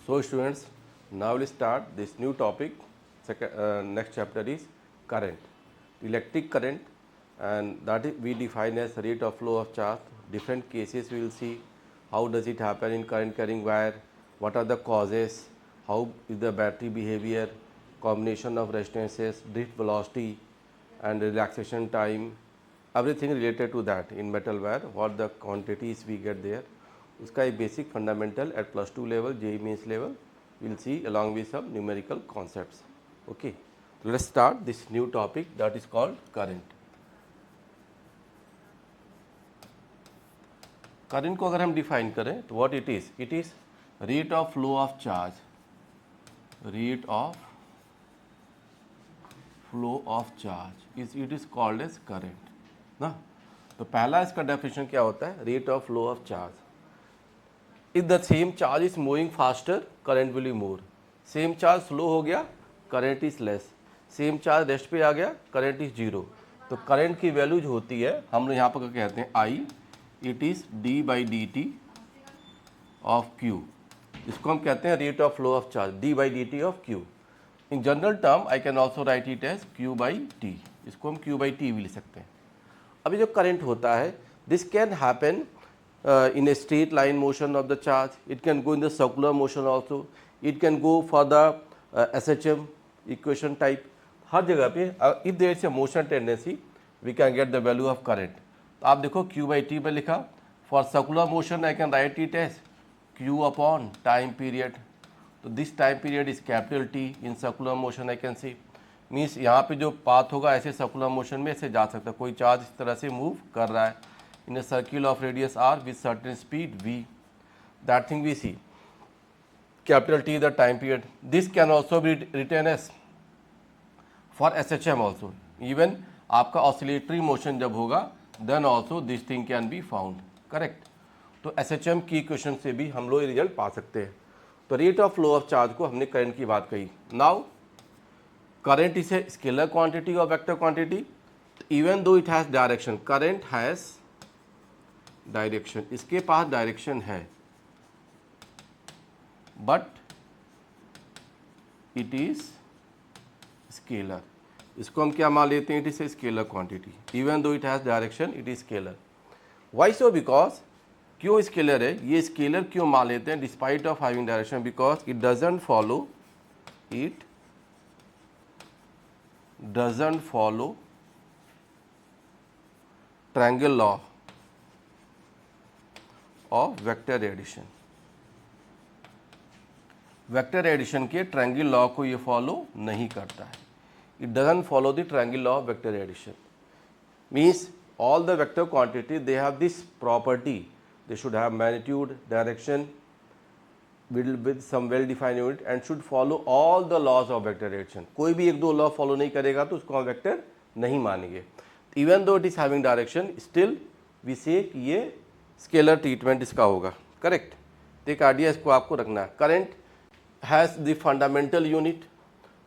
So students, now we'll start this new topic. Next chapter is current, electric current, and that is we define as rate of flow of charge. Different cases we will see how does it happen in current carrying wire, what are the causes, how is the battery behavior, combination of resistances, drift velocity and relaxation time, everything related to that in metal wire, what the quantities we get there. उसका एक basic fundamental at +2 level JEE mains level will see along with some numerical concepts. Okay, let's start this new topic that is called current. Current को अगर हम define करें तो what it is rate of flow of charge, rate of flow of charge it is called as current ना. तो पहला इसका definition क्या होता है, rate of flow of charge. If the same charge is moving faster current will be more. Same charge slow हो गया current is less. Same charge rest पे आ गया करंट इज जीरो. तो करंट की वैल्यू जो होती है हम लोग यहाँ पर कहते हैं I, it is D by D T of Q. इसको हम कहते हैं rate of flow of charge, D by D T of Q. In general term I can also write it as Q by T. इसको हम Q by T भी लिख सकते हैं. अभी जो करंट होता है this can happen in a straight line motion of the charge, it can go in the circular motion also, it can go for the SHM equation type. हर जगह पे if there is a motion tendency we can get the value of current. तो आप देखो Q by T पे लिखा. For circular motion I can write it as Q upon time period. तो this time period is capital T in circular motion I can see. Means यहाँ पे जो path होगा ऐसे सर्कुलर मोशन में ऐसे जा सकता है. कोई चार्ज इस तरह से मूव कर रहा है in a circle of radius r with certain speed v, that thing we see. Capital T the time period. This can also be written as for SHM also. Even आपका oscillatory motion जब होगा then also this thing can be found. Correct. तो SHM की equation से भी हम लोग result पा सकते हैं. तो rate of flow of charge को हमने करंट की बात कही. Now current is a scalar quantity और vector quantity. Even though it has direction, current has direction, इसके पास डायरेक्शन है बट इट इज स्केलर. इसको हम क्या मान लेते हैं, it is a scalar quantity. Even though it has direction it is scalar. Y so, because क्यों स्केलर है, ये स्केलर क्यों मान लेते हैं despite of having direction, because it doesn't follow triangle law of vector addition. Vector addition के triangle law को ये फॉलो नहीं करता है. It doesn't follow the triangle law of vector addition. Means all the vector quantity they have this property, they should have magnitude, direction with some well defined unit and should follow all the laws of vector addition. कोई भी एक दो law follow नहीं करेगा तो उसको हम vector नहीं मानेंगे. Even though it is having direction still we say कि ये स्केलर ट्रीटमेंट इसका होगा. करेक्ट. तो एक आइडिया इसको आपको रखना है. Current has the fundamental unit.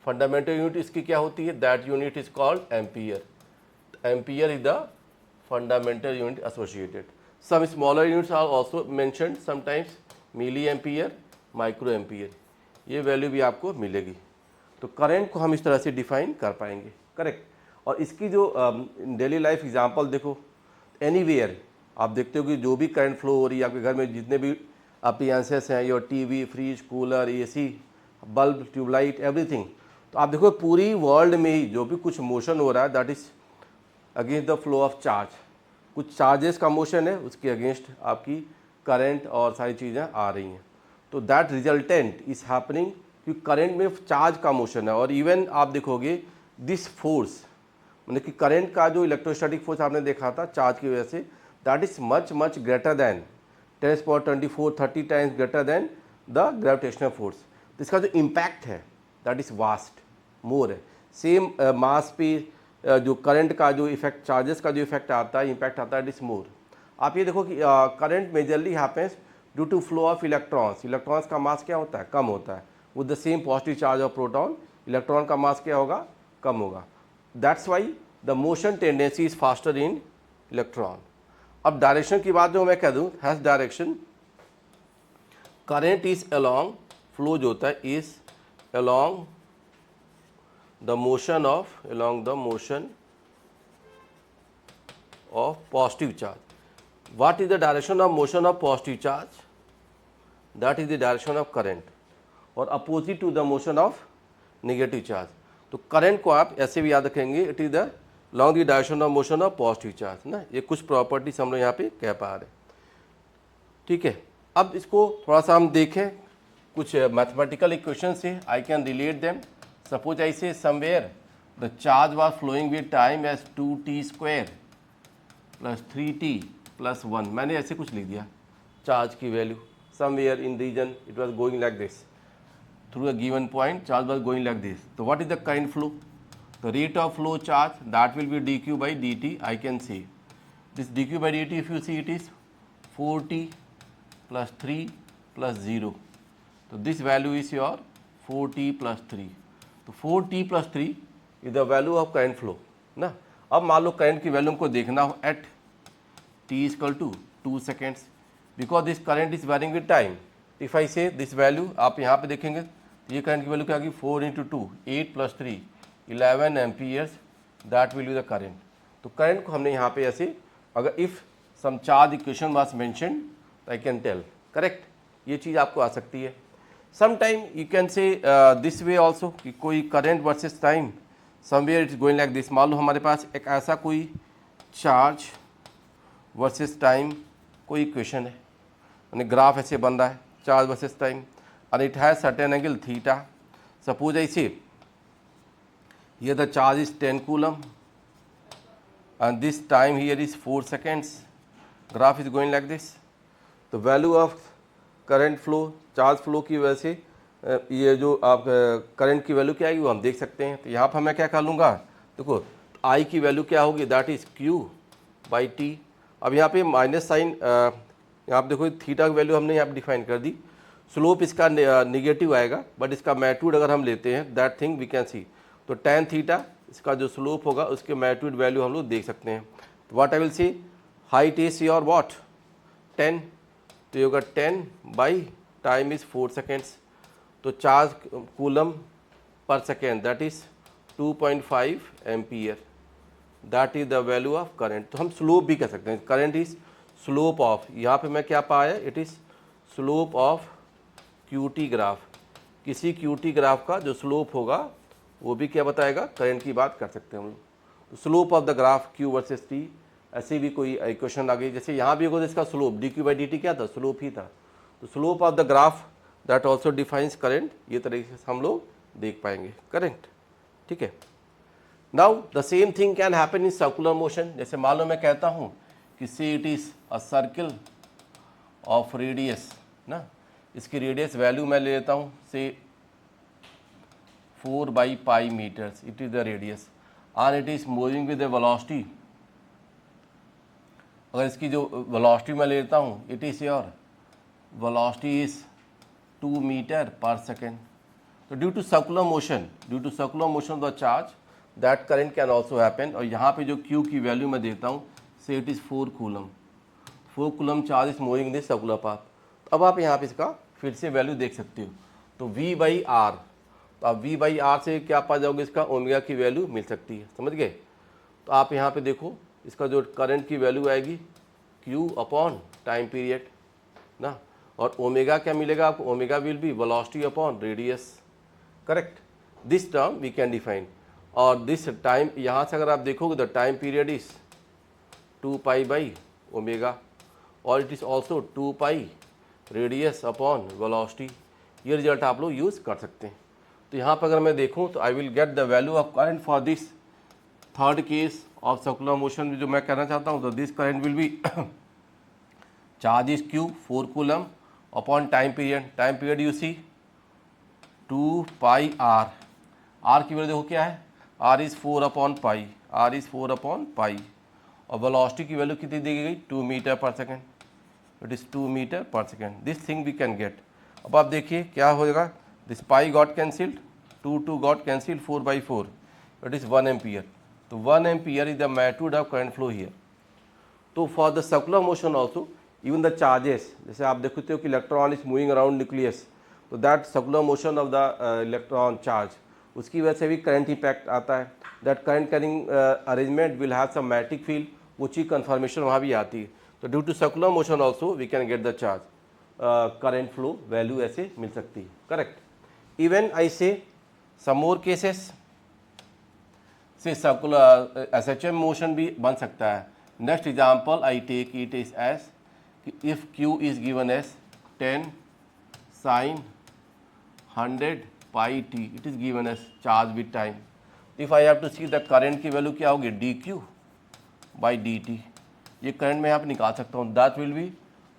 Fundamental unit इसकी क्या होती है, that unit is called ampere. Ampere is the fundamental unit associated. Some smaller units are also mentioned sometimes, milli ampere, micro ampere. ये वैल्यू भी आपको मिलेगी. तो करंट को हम इस तरह से डिफाइन कर पाएंगे. करेक्ट. और इसकी जो डेली लाइफ एग्जाम्पल देखो, एनीवेयर आप देखते हो कि जो भी करंट फ्लो हो रही है आपके घर में, जितने भी अप्लायंसेस हैं, your TV, fridge, cooler, AC, bulb, tubelight, everything. तो आप देखो पूरी वर्ल्ड में ही जो भी कुछ मोशन हो रहा है that is against the flow of charge. कुछ चार्जेस का मोशन है उसके अगेंस्ट आपकी करंट और सारी चीज़ें आ रही हैं. तो दैट रिजल्टेंट इज हैपनिंग क्योंकि करंट में चार्ज का मोशन है. और इवन आप देखोगे दिस फोर्स, मतलब कि करंट का जो इलेक्ट्रोस्टैटिक फोर्स आपने देखा था चार्ज की वजह से, that is much greater than 10⁻24 times greater than the gravitational force. तो इसका जो इम्पैक्ट है दैट इज वास्ट मोर है. सेम मास पे जो करंट का जो इफेक्ट, चार्जेस का जो इफेक्ट आता है, इम्पैक्ट आता है, इट इज मोर. आप ये देखो कि current majorly happens due to flow of electrons. Electrons का मास क्या होता है, कम होता है. With the same positive charge of proton electron का मास क्या होगा, कम होगा. That's why the motion tendency is faster in electron. अब डायरेक्शन की बात जो मैं कह दूं, has direction, current is along flow जो होता है is along the motion of positive charge. What is the direction of motion of positive charge? That is the direction of current और opposite to the motion of negative charge. तो current को आप ऐसे भी याद रखेंगे, it is the long the direction of motion of positive charge ना, ये कुछ प्रॉपर्टीज हम लोग यहाँ पे कह पा रहे हैं, ठीक है। अब इसको थोड़ा सा हम देखें, कुछ मैथमेटिकल इक्वेशन से I can relate them. Suppose I say somewhere the charge was flowing with time as 2t² plus 3t plus 1, मैंने ऐसे कुछ लिख दिया चार्ज की value, somewhere in region it was going like this through a given point, charge was going like this. So what is the current flow? The rate of flow charge, that will be dq by dt. I can say this dq by dt, if you see, it is 4t plus 3 plus 0. So this value is your 4t plus 3. तो 4t plus 3 is the value of current flow ना। अब मान लो current की value हमको देखना हो eight t is equal to 2 seconds, because this current is varying with time. If I say this value, आप यहाँ पे देखेंगे ये करंट की वैल्यू क्या होगी, 4 × 2 8 + 3 11 amperes, that will be the current. तो करंट को हमने यहाँ पे ऐसे, अगर if some charge equation was mentioned I can tell correct, ये चीज़ आपको आ सकती है। Some time you can say this way also कि कोई current versus time somewhere it's going like this. मान लो हमारे पास एक ऐसा कोई चार्ज वर्सेस टाइम कोई इक्वेशन है, यानी ग्राफ ऐसे बन रहा है charge versus time, and it has certain angle theta. Suppose I say here the charge is 10 coulomb and this time here is 4 seconds, graph is going like this. The value of current flow, charge flow की वजह से ये जो आप current की value क्या आएगी वो हम देख सकते हैं। तो यहाँ पर मैं क्या कर लूँगा, देखो I की वैल्यू क्या होगी, that is Q by T। अब यहाँ पे माइनस साइन, यहाँ पर देखो थीटा की वैल्यू हमने यहाँ पर डिफाइन कर दी, स्लोप इसका निगेटिव आएगा, बट इसका मैग्नीट्यूड अगर हम लेते हैं that thing we can see, तो tan थीटा इसका जो स्लोप होगा उसके मैग्नीट्यूड वैल्यू हम लोग देख सकते हैं। तो what I will C, height is your what 10, तो ये होगा 10 बाई टाइम इज़ 4 सेकेंड्स, तो charge coulomb per second that is 2.5 ampere, that is the value of current. तो हम स्लोप भी कह सकते हैं, करंट इज़ स्लोप ऑफ, यहाँ पे मैं क्या पाया, it is slope of QT graph, किसी QT ग्राफ का जो स्लोप होगा वो भी क्या बताएगा, करंट की बात कर सकते हैं हम लोग। Slope of the graph Q versus T, ऐसी भी कोई इक्वेशन आ गई, जैसे यहाँ भी होगा इसका स्लोप dq बाई dt क्या था, स्लोप ही था, तो slope of the graph that also defines current, ये तरीके से हम लोग देख पाएंगे करंट, ठीक है। Now the same thing can happen in circular motion. जैसे मान लो मैं कहता हूँ कि से it is a circle of radius ना, इसकी रेडियस वैल्यू मैं ले लेता हूँ say 4/π meters, it is the radius and it is moving with the velocity. अगर इसकी जो वेलोसिटी मैं ले लेता हूँ, it is your velocity is 2 meter per second. तो due to circular motion of the charge that current can also happen. और यहाँ पे जो Q की वैल्यू मैं देता हूँ से it is 4 coulomb, 4 coulomb charge is moving this circular path. अब आप यहाँ पे इसका फिर से वैल्यू देख सकते हो, तो V/R, तो आप V/R से क्या पा जाओगे, इसका ओमेगा की वैल्यू मिल सकती है, समझ गए। तो आप यहाँ पे देखो इसका जो करंट की वैल्यू आएगी Q अपॉन टाइम पीरियड ना, और ओमेगा क्या मिलेगा आपको, omega will be velocity upon radius, correct. This term we can define, और दिस टाइम यहाँ से अगर आप देखोगे द टाइम पीरियड इज 2π/ω और it is also 2π radius upon velocity, ये रिजल्ट आप लोग यूज़ कर सकते हैं। तो यहाँ पर अगर मैं देखूँ तो I will get the value of current for this third case of circular motion जो मैं कहना चाहता हूँ। तो this current will be charge is Q 4 coulomb upon time period you see 2πR, R की वैल्यू देखो क्या है, R इज़ 4/π, R इज़ 4/π, और वेलोसिटी की वैल्यू कितनी दी गई, 2 meter per second, it is 2 meter per second, this thing we can get. अब आप देखिए क्या होगा, this pi got cancelled, 2 got cancelled, 4/4, it is 1 ampere. तो 1 ampere is the magnitude of current flow here. तो for the circular motion also even the charges, जैसे आप देखते हो कि electron is moving around nucleus, तो that circular motion of the electron charge, उसकी वजह से भी करंट इम्पैक्ट आता है। That current carrying arrangement will have some magnetic field, वो चीज़ कन्फर्मेशन वहाँ भी आती है। तो due to circular motion also we can get the charge, current flow value ऐसे मिल सकती है, correct. Even I say some more cases से सर्कुलर SHM मोशन भी बन सकता है। Next example I take it is as, if Q is given as 10 sin 100 pi t, it is given as charge with time. If I have to see the current की value क्या होगी, dq by dt, ये current मैं यहाँ पे निकाल सकता हूँ। That will be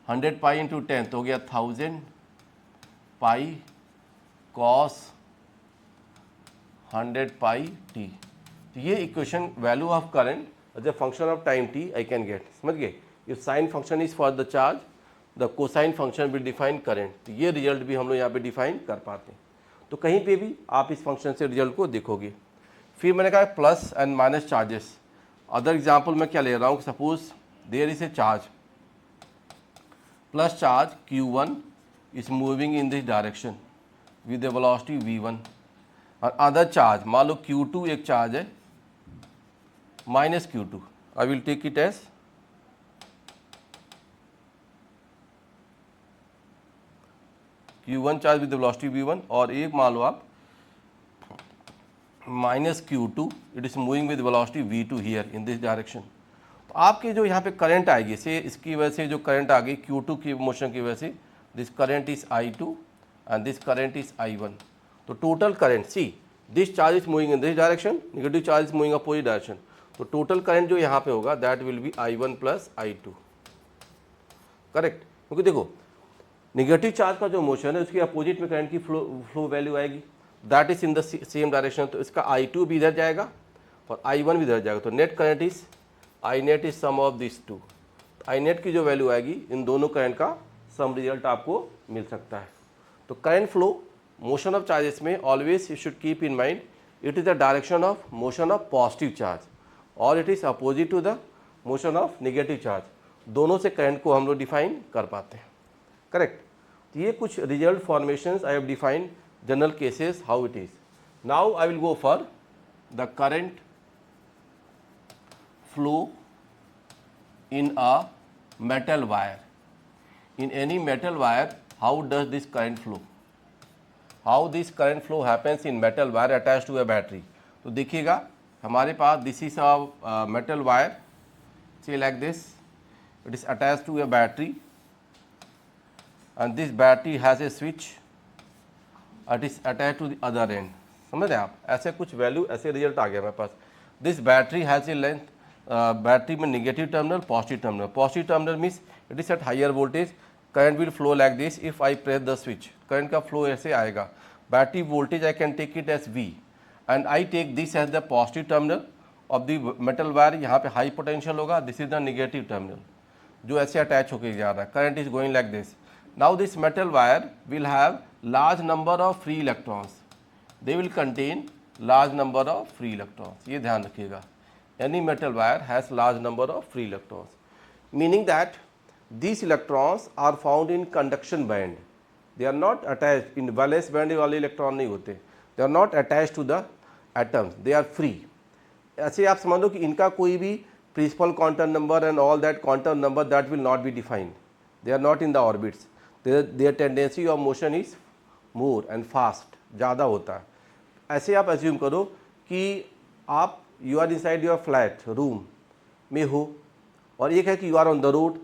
100 pi into 10 तो हो गया 1000 पाई कॉस 100 पाई t। तो ये equation value of current as a function of time t I can get, समझ गए। If sine function is for the charge, the cosine function will define current. तो ये result भी हम लोग यहाँ पे डिफाइन कर पाते हैं। तो कहीं पे भी आप इस फंक्शन से रिजल्ट को देखोगे। फिर मैंने कहा plus and minus charges. Other example मैं क्या ले रहा हूँ, suppose there is a charge, plus charge Q1 is moving in this direction with a velocity V1, और अदर चार्ज मान लो Q2 एक चार्ज है minus Q2, I will take it as Q1 charge with velocity V1, और एक मान लो आप minus Q2, it is moving with velocity V2 here in this direction. तो आपके जो यहाँ पे करंट आएगी से इसकी वजह से जो करंट आ गई Q2 की मोशन की वजह से, this current is I2 and this current is I1। तो total current, see this charge is moving in this direction, negative charge is moving opposite direction, तो टोटल करंट जो यहाँ पे होगा that will B I1 plus I2, correct. क्योंकि देखो negative charge का जो मोशन है उसके अपोजिट में करंट की फ्लो वैल्यू आएगी, that is in the same direction. तो इसका I2 भी इधर जाएगा और I1 भी इधर जाएगा, तो net current is I net is sum of this two. I net की जो वैल्यू आएगी इन दोनों करंट का सम रिजल्ट आपको मिल सकता है। तो current flow motion of charges में always you should keep in mind it is the direction of motion of positive charge और it is opposite to the motion of negative charge. दोनों से करंट को हम लोग डिफाइन कर पाते हैं, करेक्ट। तो ये कुछ result formations I have defined general cases how it is. Now I will go for the current flow in a metal wire. In any metal wire, how does this current flow? How this current flow happens in metal wire attached to a battery? तो देखिएगा हमारे पास this is a metal wire, say like this, it is attached to a battery and this battery has a switch, it is attached to the other end। समझ रहे हैं आप, ऐसे कुछ value ऐसे रिजल्ट आ गया मेरे पास। This battery has a length, battery में negative terminal positive terminal, positive terminal means it is at higher voltage, current will flow like this if I press the switch, current का flow ऐसे आएगा। Battery voltage I can take it as V and I take this as the positive terminal of the metal wire. यहाँ पे high potential होगा, this is the negative terminal जो ऐसे attach होकर जा रहा है, current is going like this. Now this metal wire will have large number of free electrons, they will contain large number of free electrons, ये ध्यान रखिएगा। Any metal wire has large number of free electrons, meaning that these electrons are found in conduction band. They are not attached in valence band वाले electron नहीं होते, they are not attached to the atoms, they are free। ऐसे आप समझ लो कि इनका कोई भी principal quantum number and all that quantum number that will not be defined, they are not in the orbits, their tendency of motion is more and fast, ज़्यादा होता है। ऐसे आप assume करो कि आप you are inside your flat room में हो और एक है कि you are on the road,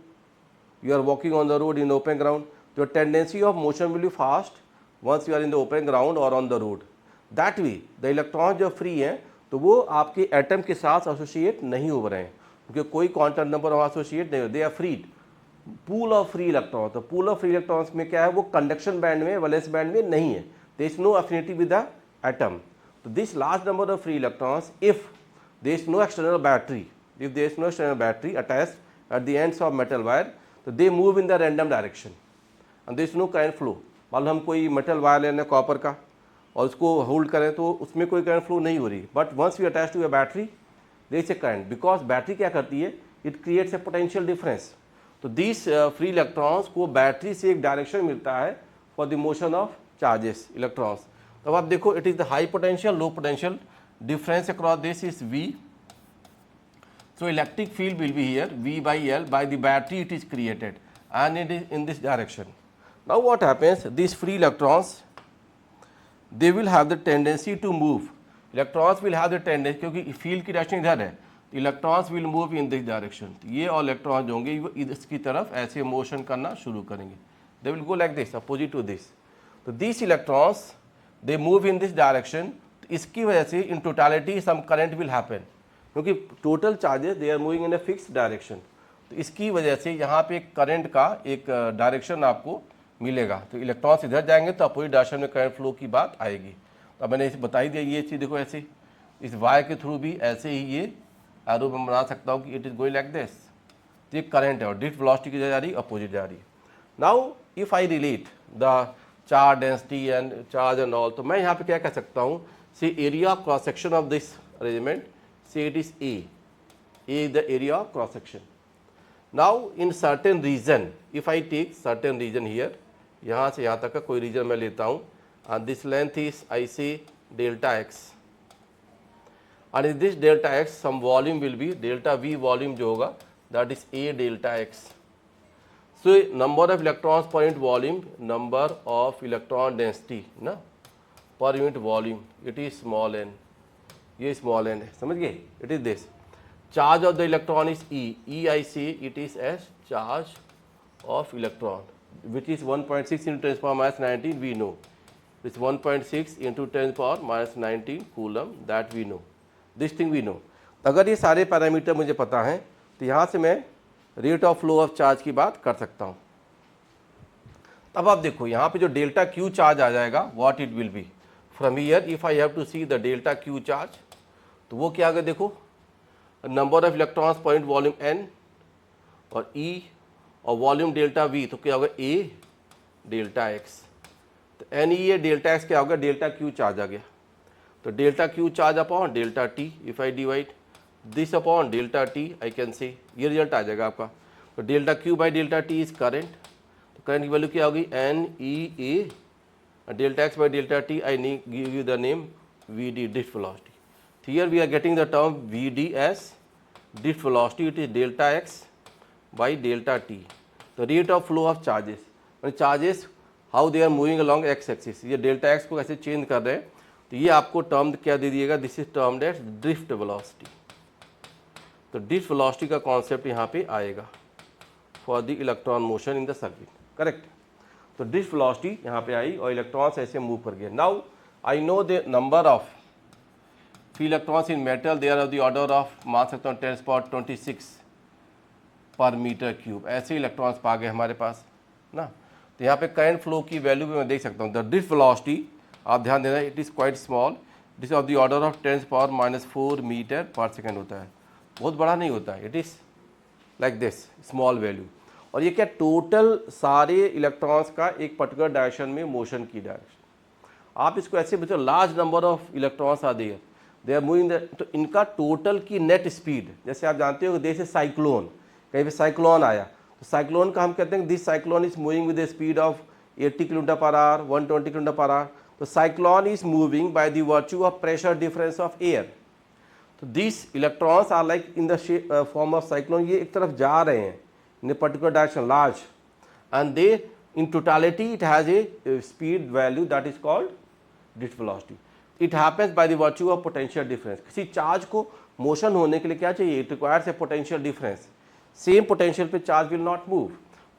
you are walking on the road in open ground, your tendency of motion will be fast once you are in the open ground और on the road. That way the electron जो free हैं तो वो आपके atom के साथ associate नहीं हो रहे हैं, क्योंकि कोई क्वांटम नंबर वहाँ एसोसिएट नहीं हो, they are freed, pool of free electron. तो पूल ऑफ फ्री इलेक्ट्रॉन्स में क्या है, वो कंडक्शन बैंड में वैलेंस बैंड में नहीं है, there is no affinity with the atom. तो this large number of free electrons, if there is no external battery, if there is no external battery attached at the ends of metal wire, so they move in the random direction and there is no current flow। मान लो हम कोई metal wire लेने copper का और उसको hold करें तो उसमें कोई करंट फ्लो नहीं हो रही, but once we attach to a battery there is a current, because battery क्या करती है, it creates a potential difference. तो दिस फ्री इलेक्ट्रॉन्स को बैटरी से एक डायरेक्शन मिलता है for the motion of charges electrons. अब आप देखो it is the high potential low potential difference across this is V. So electric field will be here V by L, by the battery it is created and it is in this direction. Now what happens, these free electrons they will have the tendency to move. Electrons will have the tendency, क्योंकि field की direction इधर है, electrons will move in this direction. ये और electrons जो होंगे वो इसकी तरफ ऐसे motion करना शुरू करेंगे. They will go like this, opposite to this. तो these electrons they move in this direction. इसकी वजह से in totality some current will happen. क्योंकि total charges they are moving in a fix direction, तो इसकी वजह से यहाँ पे करंट का एक डायरेक्शन आपको मिलेगा। तो इलेक्ट्रॉन्स इधर जाएंगे तो अपोजिट डायरेक्शन में करंट फ्लो की बात आएगी। तो मैंने इसे बता ही दिया, ये चीज़ देखो ऐसे इस वायर के थ्रू भी ऐसे ही ये एरो में बना सकता हूँ कि it is going like this. तो ये करंट है और ड्रिफ्ट वेलोसिटी की जा रही है, अपोजिट जा रही है। Now if I relate the charge density and charge and all, तो मैं यहाँ पे क्या कह सकता हूँ, see area of cross section of this arrangement, say it is A. A is the area of cross section. Now in certain region, if I take certain region here, यहाँ से यहाँ तक का कोई region मैं लेता हूँ, and this length is I say delta x, and in this delta x some volume will be delta V volume जो होगा that is A delta x. So number of electrons per unit volume, number of electron density ना per unit volume, it is small n. ये small n है, समझ गए। It is this charge of the electron is e I see it is as charge of electron which is 1.6 into 10 power minus 19 we know, this 1.6 into 10 power minus 19 coulomb, that we know, this thing we know. अगर ये सारे parameter मुझे पता हैं तो यहाँ से मैं rate of flow of charge की बात कर सकता हूँ। अब आप देखो यहाँ पे जो डेल्टा क्यू चार्ज आ जाएगा, what it will be from here if I have to see the delta Q charge, तो वो क्या होगा, देखो number of electrons point volume n और E और वॉल्यूम डेल्टा V, तो क्या होगा A डेल्टा x। तो n E a delta x क्या होगा, डेल्टा क्यू चार्ज आ गया। तो delta Q charge upon delta t, if I divide this upon delta t I can say ये रिजल्ट आ जाएगा आपका। तो delta Q by delta t is current, तो करंट की वैल्यू क्या होगी N E a delta x by delta t, I give you the name Vd, drift velocity. Here we are getting the term Vd as drift velocity, it is delta x by delta t, the rate of flow of charges, when charges how they are moving along x axis, ये delta x को ऐसे change कर रहे हैं, तो ये आपको term क्या दे दिएगा, this is term as drift velocity. तो ड्रिफ्ट वेलोसिटी का कॉन्सेप्ट यहाँ पे आएगा for the electron motion in the circuit, correct. तो ड्रिफ्ट वेलोसिटी यहाँ पे आई और इलेक्ट्रॉन्स ऐसे मूव कर गए। Now I know the number of free electrons in metal, they are of the order of, मान सकता हूँ 10 पावर 26 पर मीटर क्यूब, ऐसे इलेक्ट्रॉन्स पा गए हमारे पास ना। तो यहाँ पे करंट फ्लो की वैल्यू भी मैं देख सकता हूँ। द ड्रिफ्ट वेलोसिटी आप ध्यान देना, it is quite small, it is of the order of 10 power minus 4 metre per second होता है, बहुत बड़ा नहीं होता है, it is like this small value. और ये क्या टोटल सारे इलेक्ट्रॉन्स का एक पर्टिकुलर डायरेक्शन में मोशन की डायरेक्शन। आप इसको ऐसे बच्चों large number of electrons are there, they are moving, तो इनका टोटल की नेट स्पीड, जैसे आप जानते हो जैसे साइक्लोन, कहीं पे साइक्लोन आया तो साइक्लोन का हम कहते हैं this cyclone is moving with the speed of 80 kilometer per hour, 120 kilometer per hour. तो cyclone is moving by the virtue of pressure difference of air. तो this electrons are like in the form of cyclone, ये एक तरफ जा रहे हैं in a particular direction large, and they in totality it has a speed value that is called drift velocity. It happens bye the virtue of potential difference. किसी charge को motion होने के लिए क्या चाहिए, it requires a potential difference. Same potential पे charge will not move.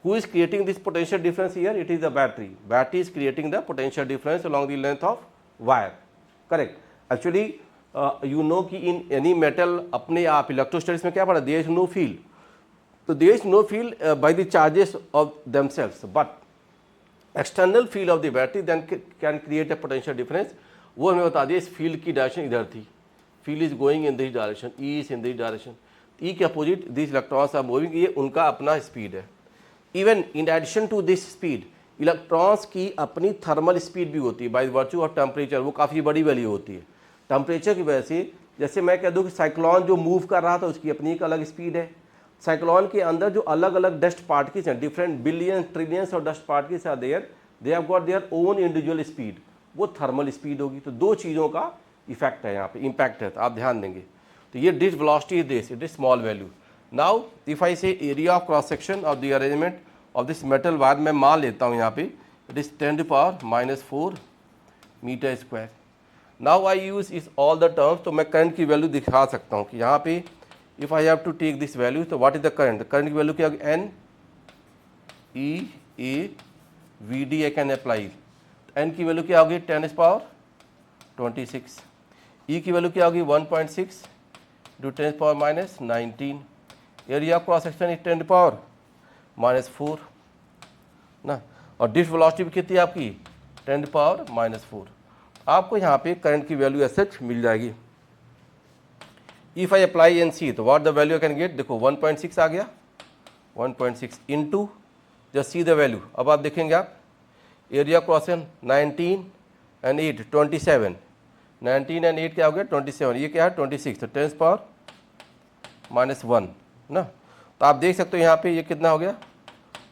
Who is creating this potential difference here, it is the battery. Battery is creating the potential difference along the length of wire, correct. Actually you know कि in any metal अपने आप electrostatics में क्या पढ़ा, there is no field, तो there is no field by the charges of themselves, but external field of the battery then can create a potential difference. वो हमें बता दिया इस फील्ड की डायरेक्शन इधर थी, field is going in this direction, E is in this direction, E के opposite this electrons are moving, ये उनका अपना स्पीड है। Even in addition to this speed, electrons की अपनी थर्मल स्पीड भी होती है बाय वर्च्यू ऑफ टेम्परेचर, वो काफ़ी बड़ी वैल्यू होती है टेम्परेचर की वजह से। जैसे मैं कह दूँ कि साइक्लोन जो मूव कर रहा था उसकी अपनी एक अलग स्पीड है। साइक्लोन के अंदर जो अलग अलग डस्ट पार्टिकल्स हैं, different billion trillions of dust particles are there, they have got their own individual speed, वो थर्मल स्पीड होगी। तो दो चीज़ों का इफेक्ट है यहाँ पे, इम्पैक्ट है, तो आप ध्यान देंगे। तो ये drift velocity is this, it is small value. Now if I say area of cross section of the arrangement of this metal wire, मैं मान लेता हूँ यहाँ पे it is 10⁻⁻⁴ meter square. Now I use is all the terms, तो मैं current की value दिखा सकता हूँ कि यहाँ पे if I have to take this value, तो what is the current, current की वैल्यू क्या होगी, N E A V D I can apply. N की वैल्यू क्या होगी 10⁻26, ई की वैल्यू क्या होगी 1.6 × 10⁻⁻19, area of cross section is 10⁻⁻⁴ ना, और डिस्ट वेलोसिटी भी कितनी है आपकी 10⁻⁻⁴। आपको यहाँ पे करंट की वैल्यू एज सच मिल जाएगी। If I apply N C, तो what the value I can get, देखो 1.6 आ गया, 1.6 into just see the value. अब आप देखेंगे आप area cross section 19 and 8 27, 19 and 8 क्या हो गया 27, ये क्या है 26, तो 10⁻⁻1 ना। तो आप देख सकते हो यहाँ पे ये कितना हो गया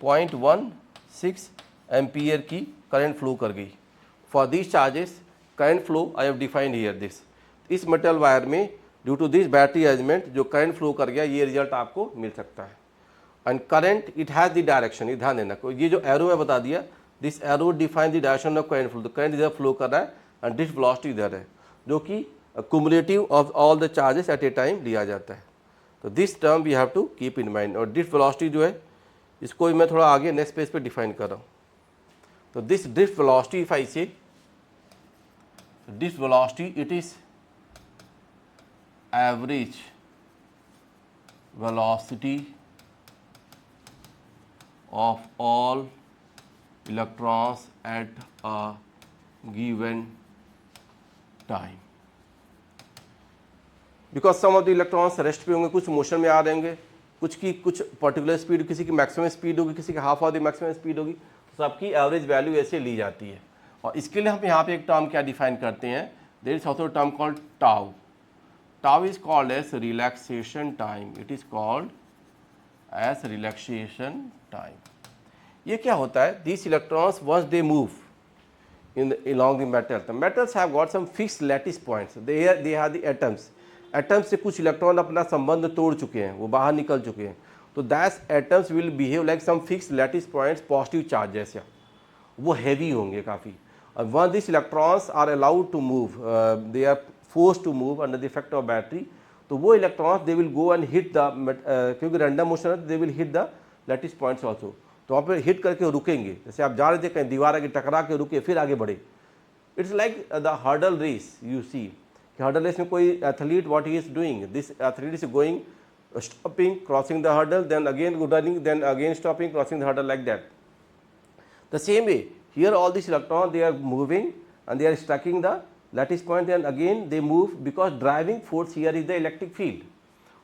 0.16 एम्पियर की करंट फ्लो कर गई। For this charges current flow I have defined here this, इस मेटल वायर में due to this battery arrangement जो करंट फ्लो कर गया, ये रिजल्ट आपको मिल सकता है। And current it has the direction, ये ध्यान देना, ये जो एरो है बता दिया, this arrow define the direction of current flow, तो करंट इधर फ्लो कर रहा है एंड डिस्ट वेलोसिटी इधर है, जो कि cumulative of all the charges at a time लिया जाता है। तो this term we have to keep in mind. और डिस्ट वेलोसिटी जो है इसको मैं थोड़ा आगे नेक्स्ट पेज पे डिफाइन कर रहा हूँ। तो this drift velocity if I say drift velocity it is average velocity of all electrons at a given time, because some of the electrons rest पे होंगे, कुछ मोशन में आ रहे होंगे, कुछ की कुछ पर्टिकुलर स्पीड, किसी की मैक्सिमम स्पीड होगी, किसी की half of the maximum speed होगी, तो सबकी एवरेज वैल्यू ऐसे ली जाती है। और इसके लिए हम यहाँ पे एक टर्म क्या डिफाइन करते हैं, there is also term called tau. Tau is called as relaxation time, it is called as relaxation time. ये क्या होता है, this electrons once they move in along the metal, the metals have got some fixed lattice points, they are the atoms, atoms से कुछ electron अपना संबंध तोड़ चुके हैं, वो बाहर निकल चुके हैं, तो that atoms will behave like some fix lattice points, positive charge जैसे, वो हैवी होंगे काफ़ी। और one this electrons are allowed to move, they are force to move under the effect of battery, तो वो electrons they will go and hit the, क्योंकि random motion है, they will hit the lattice points also, तो वहाँ पे hit करके रुकेंगे। जैसे आप जा रहे थे कहीं दीवार आगे टकरा के रुके फिर आगे बढ़े, it's like the hurdle race. You see hurdle race में कोई athlete what he is doing, this athlete is going stopping crossing the hurdle, then again running, then again stopping crossing the hurdle, like that. The same way here all this electron they are moving and they are striking the lattice point and again they move because driving force here is the electric field।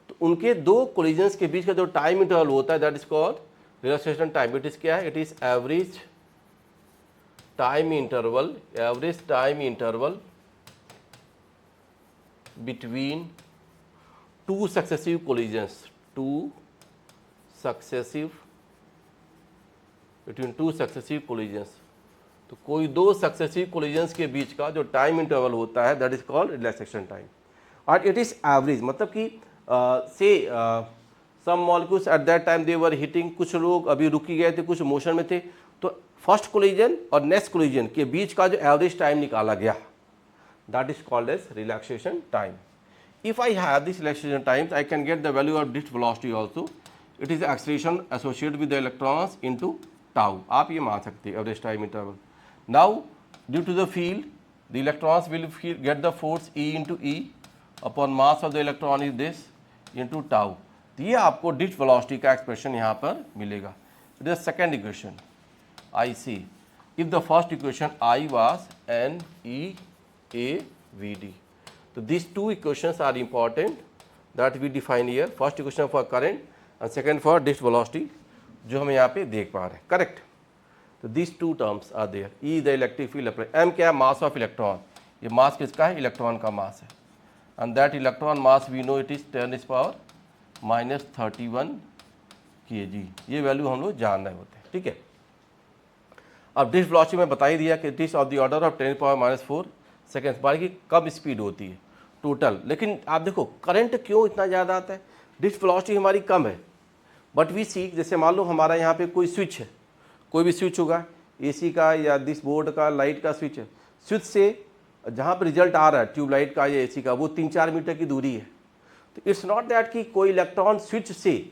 तो उनके दो collisions के बीच का जो time interval होता है that is called relaxation time। it is क्या है, it is average time interval, average time interval between two successive collisions, between two successive collisions। तो कोई दो सक्सेसिव कोलिजन्स के बीच का जो टाइम इंटरवल होता है that is called relaxation time. और इट इज एवरेज, मतलब कि say some molecules at that time they were hitting, कुछ लोग अभी रुकी गए थे, कुछ मोशन में थे, तो फर्स्ट कोलिजन और नेक्स्ट कोलिजन के बीच का जो एवरेज टाइम निकाला गया that is called as relaxation time. If I have this relaxation time I can get the value of drift velocity also, it is acceleration associated with the electrons into tau, आप ये मान सकते हैं average time interval. Now due to the field the electrons will get the force E into E upon mass of the electron is this into tau। तो ये आपको डिस्ट velocity का expression यहाँ पर मिलेगा। It is second equation I see, if the first equation I was N E A V D, तो this two equations are important that we define here, first equation for current and second for drift velocity जो हम यहाँ पे देख पा रहे हैं, correct. तो these two terms are there, E the electric field apply, M क्या है, मास ऑफ इलेक्ट्रॉन, ये मास किसका है, इलेक्ट्रॉन का मास है, and that electron mass we know it is 10⁻⁻31 kg, ये वैल्यू हम लोग जान रहे होते हैं, ठीक है। अब डिस्ट वेलोसिटी में बता ही दिया कि it is of the order of 10⁻⁴ seconds, बाकी कम स्पीड होती है टोटल। लेकिन आप देखो करंट क्यों इतना ज़्यादा आता है, डिस्ट वेलोसिटी हमारी कम है, बट वी सी जैसे मान लो हमारा यहाँ पे कोई स्विच है, कोई भी स्विच होगा एसी का या दिस बोर्ड का लाइट का स्विच है, स्विच से जहाँ पर रिजल्ट आ रहा है ट्यूबलाइट का या एसी का वो 3-4 मीटर की दूरी है। तो इट्स नॉट दैट कि कोई इलेक्ट्रॉन स्विच से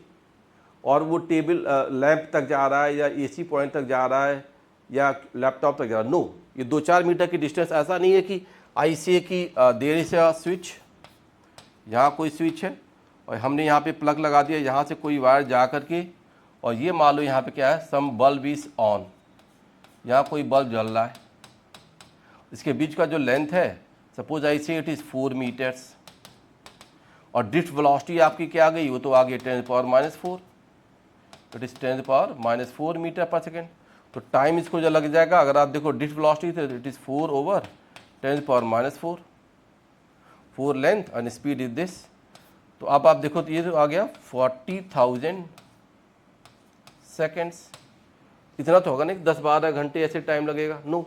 और वो टेबल लैंप तक जा रहा है या एसी पॉइंट तक जा रहा है या लैपटॉप तक जा रहा है, नो, ये 2-4 मीटर की डिस्टेंस ऐसा नहीं है कि आई से कि देर इज अ स्विच, यहाँ कोई स्विच है और हमने यहाँ पे प्लग लगा दिया, यहाँ से कोई वायर जा कर के और ये मान लो यहाँ पे क्या है, सम बल्ब इज ऑन, यहाँ कोई बल्ब जल रहा है, इसके बीच का जो लेंथ है सपोज आई से इट इज़ 4 मीटर्स और ड्रिफ्ट वेलोसिटी आपकी क्या आ गई, वो तो आ गई 10⁻⁴, it is 10⁻⁴ metre per second. तो टाइम इसको जो लग जाएगा, अगर आप देखो ड्रिफ्ट वेलोसिटी तो it is 4/10⁻⁴, 4 length and speed is this. तो अब आप देखो तो ये तो आ गया 40,000 सेकेंड्स। इतना तो होगा नहीं 10-12 घंटे ऐसे टाइम लगेगा, नो,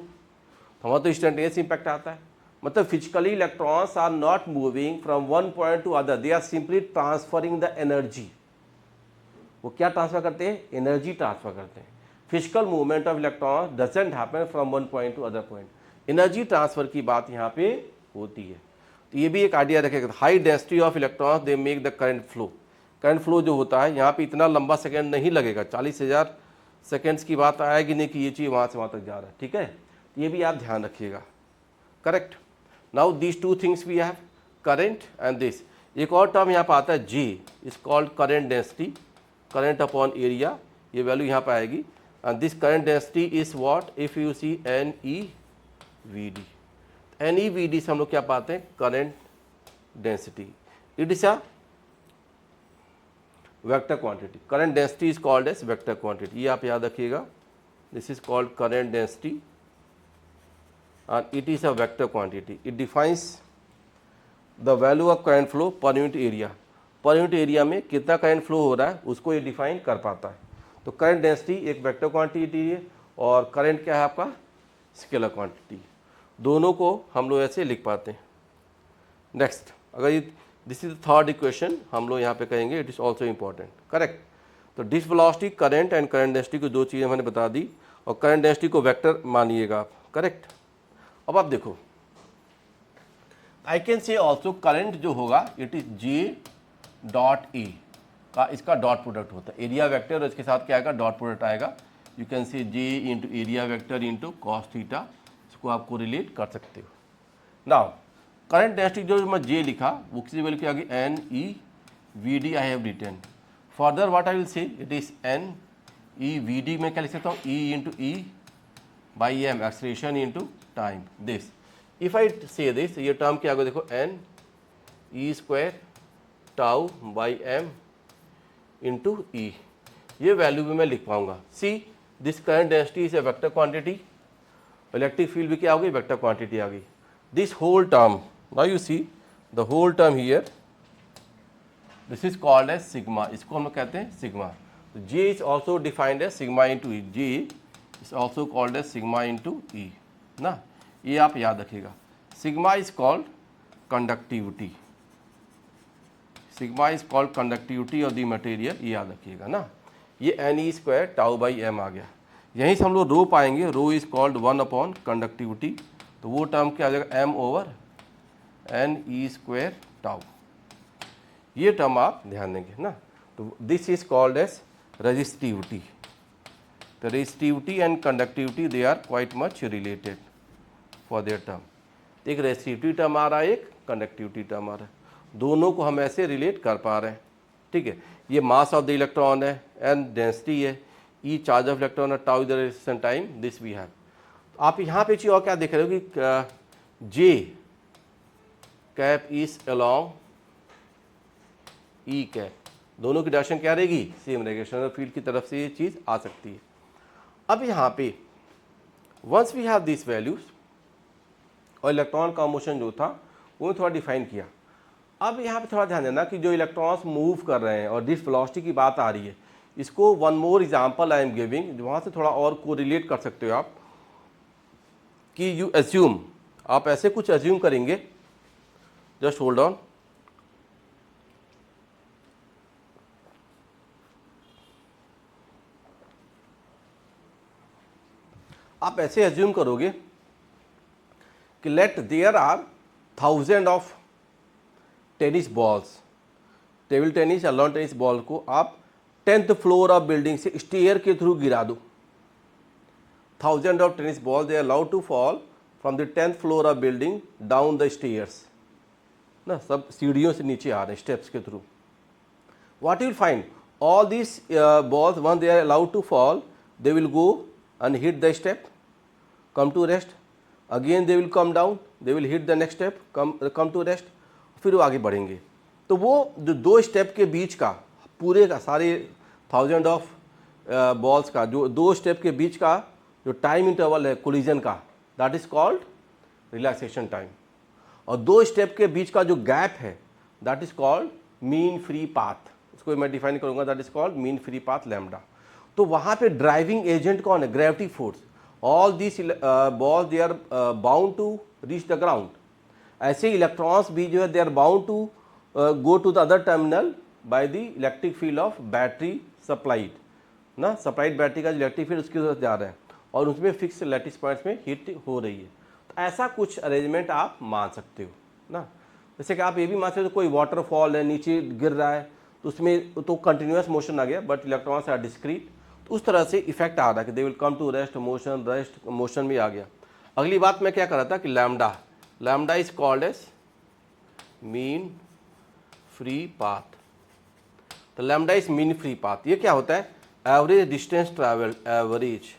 हमारा तो इंस्टेंटेनियस इम्पैक्ट आता है। मतलब physically electrons are not moving from one point to other, they are simply transferring the energy. वो क्या ट्रांसफर करते हैं, एनर्जी ट्रांसफर करते हैं। Physical movement of electron doesn't happen from one point to other point, energy transfer की बात यहाँ पे होती है। तो ये भी एक आइडिया रखेगा, high density of electrons they make the current flow. Current flow जो होता है यहाँ पे इतना लंबा सेकेंड नहीं लगेगा, 40,000 सेकेंड्स की बात आएगी नहीं कि ये चीज़ वहाँ से वहाँ तक जा रहा है, ठीक है, ये भी आप ध्यान रखिएगा, correct. Now these two things we have, current and this. एक और टर्म यहाँ पर आता है J, is called current density, current upon area, ये वैल्यू यहाँ पर आएगी। And this current density is what, if you see NEVD, NEVD से हम लोग क्या पाते हैं, current density, it is a vector quantity. Current density is called as vector quantity, ये आप याद रखिएगा, this is called current density and it is a vector quantity. It defines the value of current flow per unit area. Per unit area में कितना current flow हो रहा है उसको ये डिफाइन कर पाता है। तो करंट डेंसिटी एक वेक्टर क्वांटिटी है और करंट क्या है आपका, स्केलर क्वांटिटी। दोनों को हम लोग ऐसे लिख पाते हैं। नेक्स्ट, अगर ये this is the third equation, हम लोग यहाँ पे कहेंगे it is also important, correct. तो drift velocity, current and current density को दो चीज़ें मैंने बता दी और करंट डेंसिटी को वेक्टर मानिएगा आप, करेक्ट। अब आप देखो, I can say also current जो होगा इट इज J.A का, इसका डॉट प्रोडक्ट होता है, एरिया वेक्टर और इसके साथ क्या आएगा, डॉट प्रोडक्ट आएगा। यू कैन से J into area vector into cos theta, इसको आपको रिलेट कर सकते हो। नाउ करंट डेंसिटी जो मैं J लिखा वो किसी वैल्यू की आगे NEVD I have written. Further what I will say, it is NEVD में क्या लिख सकता हूँ, E into E/m, acceleration into time. This if I say this, ये टर्म क्या होगा देखो, NE² τ/m इंटू E, ये वैल्यू भी मैं लिख पाऊंगा। See this current density is a vector quantity, electric field भी क्या होगी, वेक्टर क्वांटिटी आ गई। This whole term, now you see the whole term here, this is called as sigma, इसको हम लोग कहते हैं sigma. J is also defined as sigma into E, J is also called as sigma into E ना, ये आप याद रखिएगा। Sigma is called conductivity, sigma is called conductivity of the material, ये याद रखिएगा ना। ये NE² τ/m आ गया, यहीं से हम लोग रो पाएंगे, रो इज कॉल्ड 1 कंडक्टिविटी, तो वो टर्म क्या आ जाएगा, m/NE² τ, ये टर्म आप ध्यान देंगे ना। तो this is called as resistivity. The resistivity and conductivity they are quite much related for their term. एक रेजिस्टिविटी टर्म आ रहा है, एक कंडक्टिविटी टर्म आ रहा है, दोनों को हम ऐसे रिलेट कर पा रहे हैं, ठीक है। ये मास ऑफ द इलेक्ट्रॉन है, एन डेंसिटी है, ई चार्ज ऑफ इलेक्ट्रॉन है, tau the resistance time, this we have. आप यहाँ पे चीज और क्या देख रहे हो कि J cap is along E cap, दोनों की डायरेक्शन क्या रहेगी, सेम रहेगी, एक्सटर्नल फील्ड की तरफ से ये चीज़ आ सकती है। अब यहाँ पे once we have this values और इलेक्ट्रॉन का मोशन जो था वो थोड़ा डिफाइन किया। अब यहाँ पे थोड़ा ध्यान देना कि जो इलेक्ट्रॉन्स मूव कर रहे हैं और डिस वेलोसिटी की बात आ रही है, इसको one more example I am giving, वहाँ से थोड़ा और को रिलेट कर सकते हो आप, कि यू एज्यूम, आप ऐसे कुछ एज्यूम करेंगे, जस्ट होल्ड ऑन, आप ऐसे एज्यूम करोगे कि let there are 1000 of tennis balls, table tennis या लॉन टेनिस बॉल को आप 10th फ्लोर ऑफ बिल्डिंग से स्टेयर के थ्रू गिरा दो। 1000 of tennis ball they are allowed to fall from the 10th floor of building down the stairs ना, सब सीढ़ियों से नीचे आ रहे हैं स्टेप्स के through. What you will find, all this balls one they are allowed to fall, they will go and hit the step, come to rest, again they will come down, they will hit the next step, come to rest, फिर वो आगे बढ़ेंगे। तो वो जो 2 step के बीच का पूरे का सारे 1000 ऑफ बॉल्स का जो 2 स्टेप के बीच का जो टाइम इंटरवल है कोलिजन का, that is called relaxation time. और 2 स्टेप के बीच का जो गैप है that is called mean free path, इसको मैं डिफाइन करूंगा, that is called mean free path lambda. तो वहाँ पे ड्राइविंग एजेंट कौन है, gravity force. All this balls they are bound to reach the ground. ऐसे इलेक्ट्रॉन्स भी जो है they are bound to go to the other terminal by the electric field of battery supplied ना, supplied battery का electric field उसकी तरफ जा रहा है और उसमें फिक्स लैटिस पॉइंट्स में हिट हो रही है। तो ऐसा कुछ अरेंजमेंट आप मान सकते हो ना। जैसे कि आप ये भी मान सकते हो कोई वाटरफॉल है, नीचे गिर रहा है तो उसमें तो कंटिन्यूस मोशन आ गया बट इलेक्ट्रॉन्स आर डिस्क्रीट, तो उस तरह से इफेक्ट आ रहा है कि they will come to rest motion भी आ गया। अगली बात मैं क्या कर रहा था कि lambda is called as mean free path. तो lambda is mean free path, ये क्या होता है, average distance travelled, average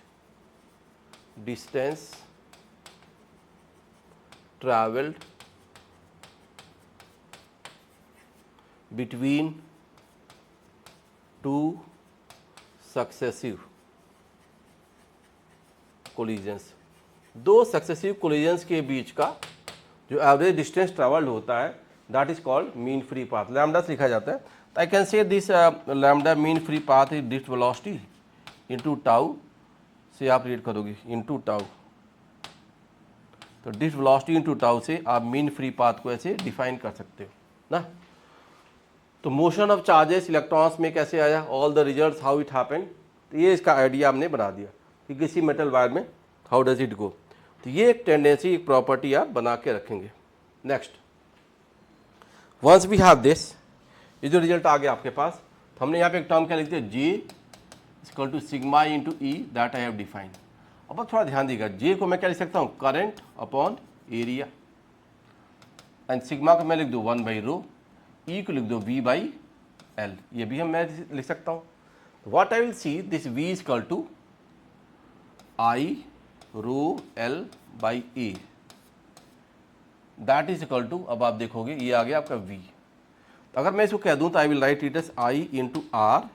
distance travelled between 2 successive collisions, 2 successive collisions के बीच का जो एवरेज डिस्टेंस ट्रैवल्ड होता है that is called mean free path. Lambda से लिखा जाता है। तो I can say this lambda mean free path is drift velocity into tau, से आप रीड करोगे इनटू टाउ। तो ड्रिफ्ट वेलोसिटी इनटू टाउ से आप मीन फ्री पाथ को ऐसे डिफाइन कर सकते हो ना। तो मोशन ऑफ चार्जेस इलेक्ट्रॉन्स में कैसे आया, all the results how it happened, तो ये इसका आइडिया हमने बना दिया कि किसी मेटल वायर में हाउ डज इट गो। तो ये एक टेंडेंसी, एक प्रॉपर्टी आप बना के रखेंगे। Next, once we have this, ये जो रिजल्ट आ गया आपके पास, तो हमने यहाँ पे एक टर्म क्या लिखते हैं, J equal to sigma into E, that I have define. अब थोड़ा ध्यान दीजिएगा, जे को मैं क्या लिख सकता हूँ, current upon area, and sigma को मैं लिख दूँ 1/ρ, ई को लिख दो v बाई एल, ये भी मैं लिख सकता हूँ। What I will see, this v is equal to I rho L by A, that is equal to, अब आप देखोगे ये आ गया आपका v। अगर मैं इसको कह दूँ तो I will write it as I into R,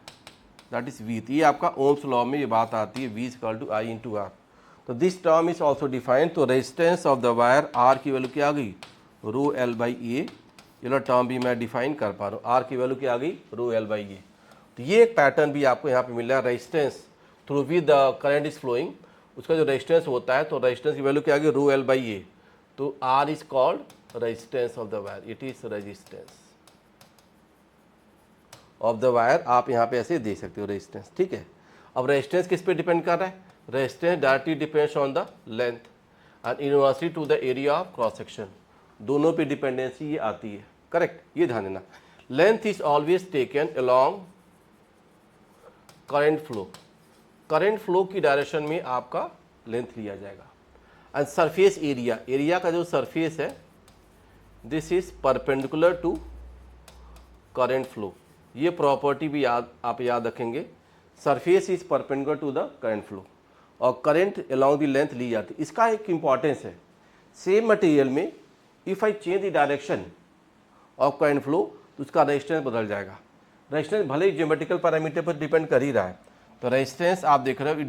that is v। ये आपका ओम्स लॉ में ये बात आती है, v is equal to I into R. तो this term is also defined. तो resistance of the wire R की वैल्यू क्या आ गई, रो एल बाई ए, ये टर्म भी मैं डिफाइन कर पा रहा हूँ, आर की वैल्यू क्या आ गई, रो एल बाई ए। तो ये एक पैटर्न भी आपको यहाँ पे मिल रहा है, resistance through with the current is flowing, उसका जो रेजिस्टेंस होता है तो रेजिस्टेंस की वैल्यू क्या आ गई, रो एल बाई ए। तो R is called resistance of the wire, it is resistance of the wire, आप यहाँ पे ऐसे दे सकते हो रेजिस्टेंस, ठीक है। अब रेजिस्टेंस किस पे डिपेंड कर रहा है, resistance directly depends on the length and inversely to the area of cross section, दोनों पे डिपेंडेंसी ये आती है, करेक्ट, ये ध्यान देना। Length is always taken along current flow, current flow की डायरेक्शन में आपका लेंथ लिया जाएगा। एंड सरफेस एरिया, एरिया का जो सरफेस है this is perpendicular to current flow, ये प्रॉपर्टी भी आप याद रखेंगे, surface is perpendicular to the current flow और करंट अलोंग द लेंथ ली जाती है। इसका एक इंपॉर्टेंस है, सेम मटेरियल में if I change the direction of current flow तो उसका रेजिस्टेंस बदल जाएगा। रेजिस्टेंस भले ही ज्योमेट्रिकल पैरामीटर पर डिपेंड कर ही रहा है, तो रेजिस्टेंस आप देख रहे हो इट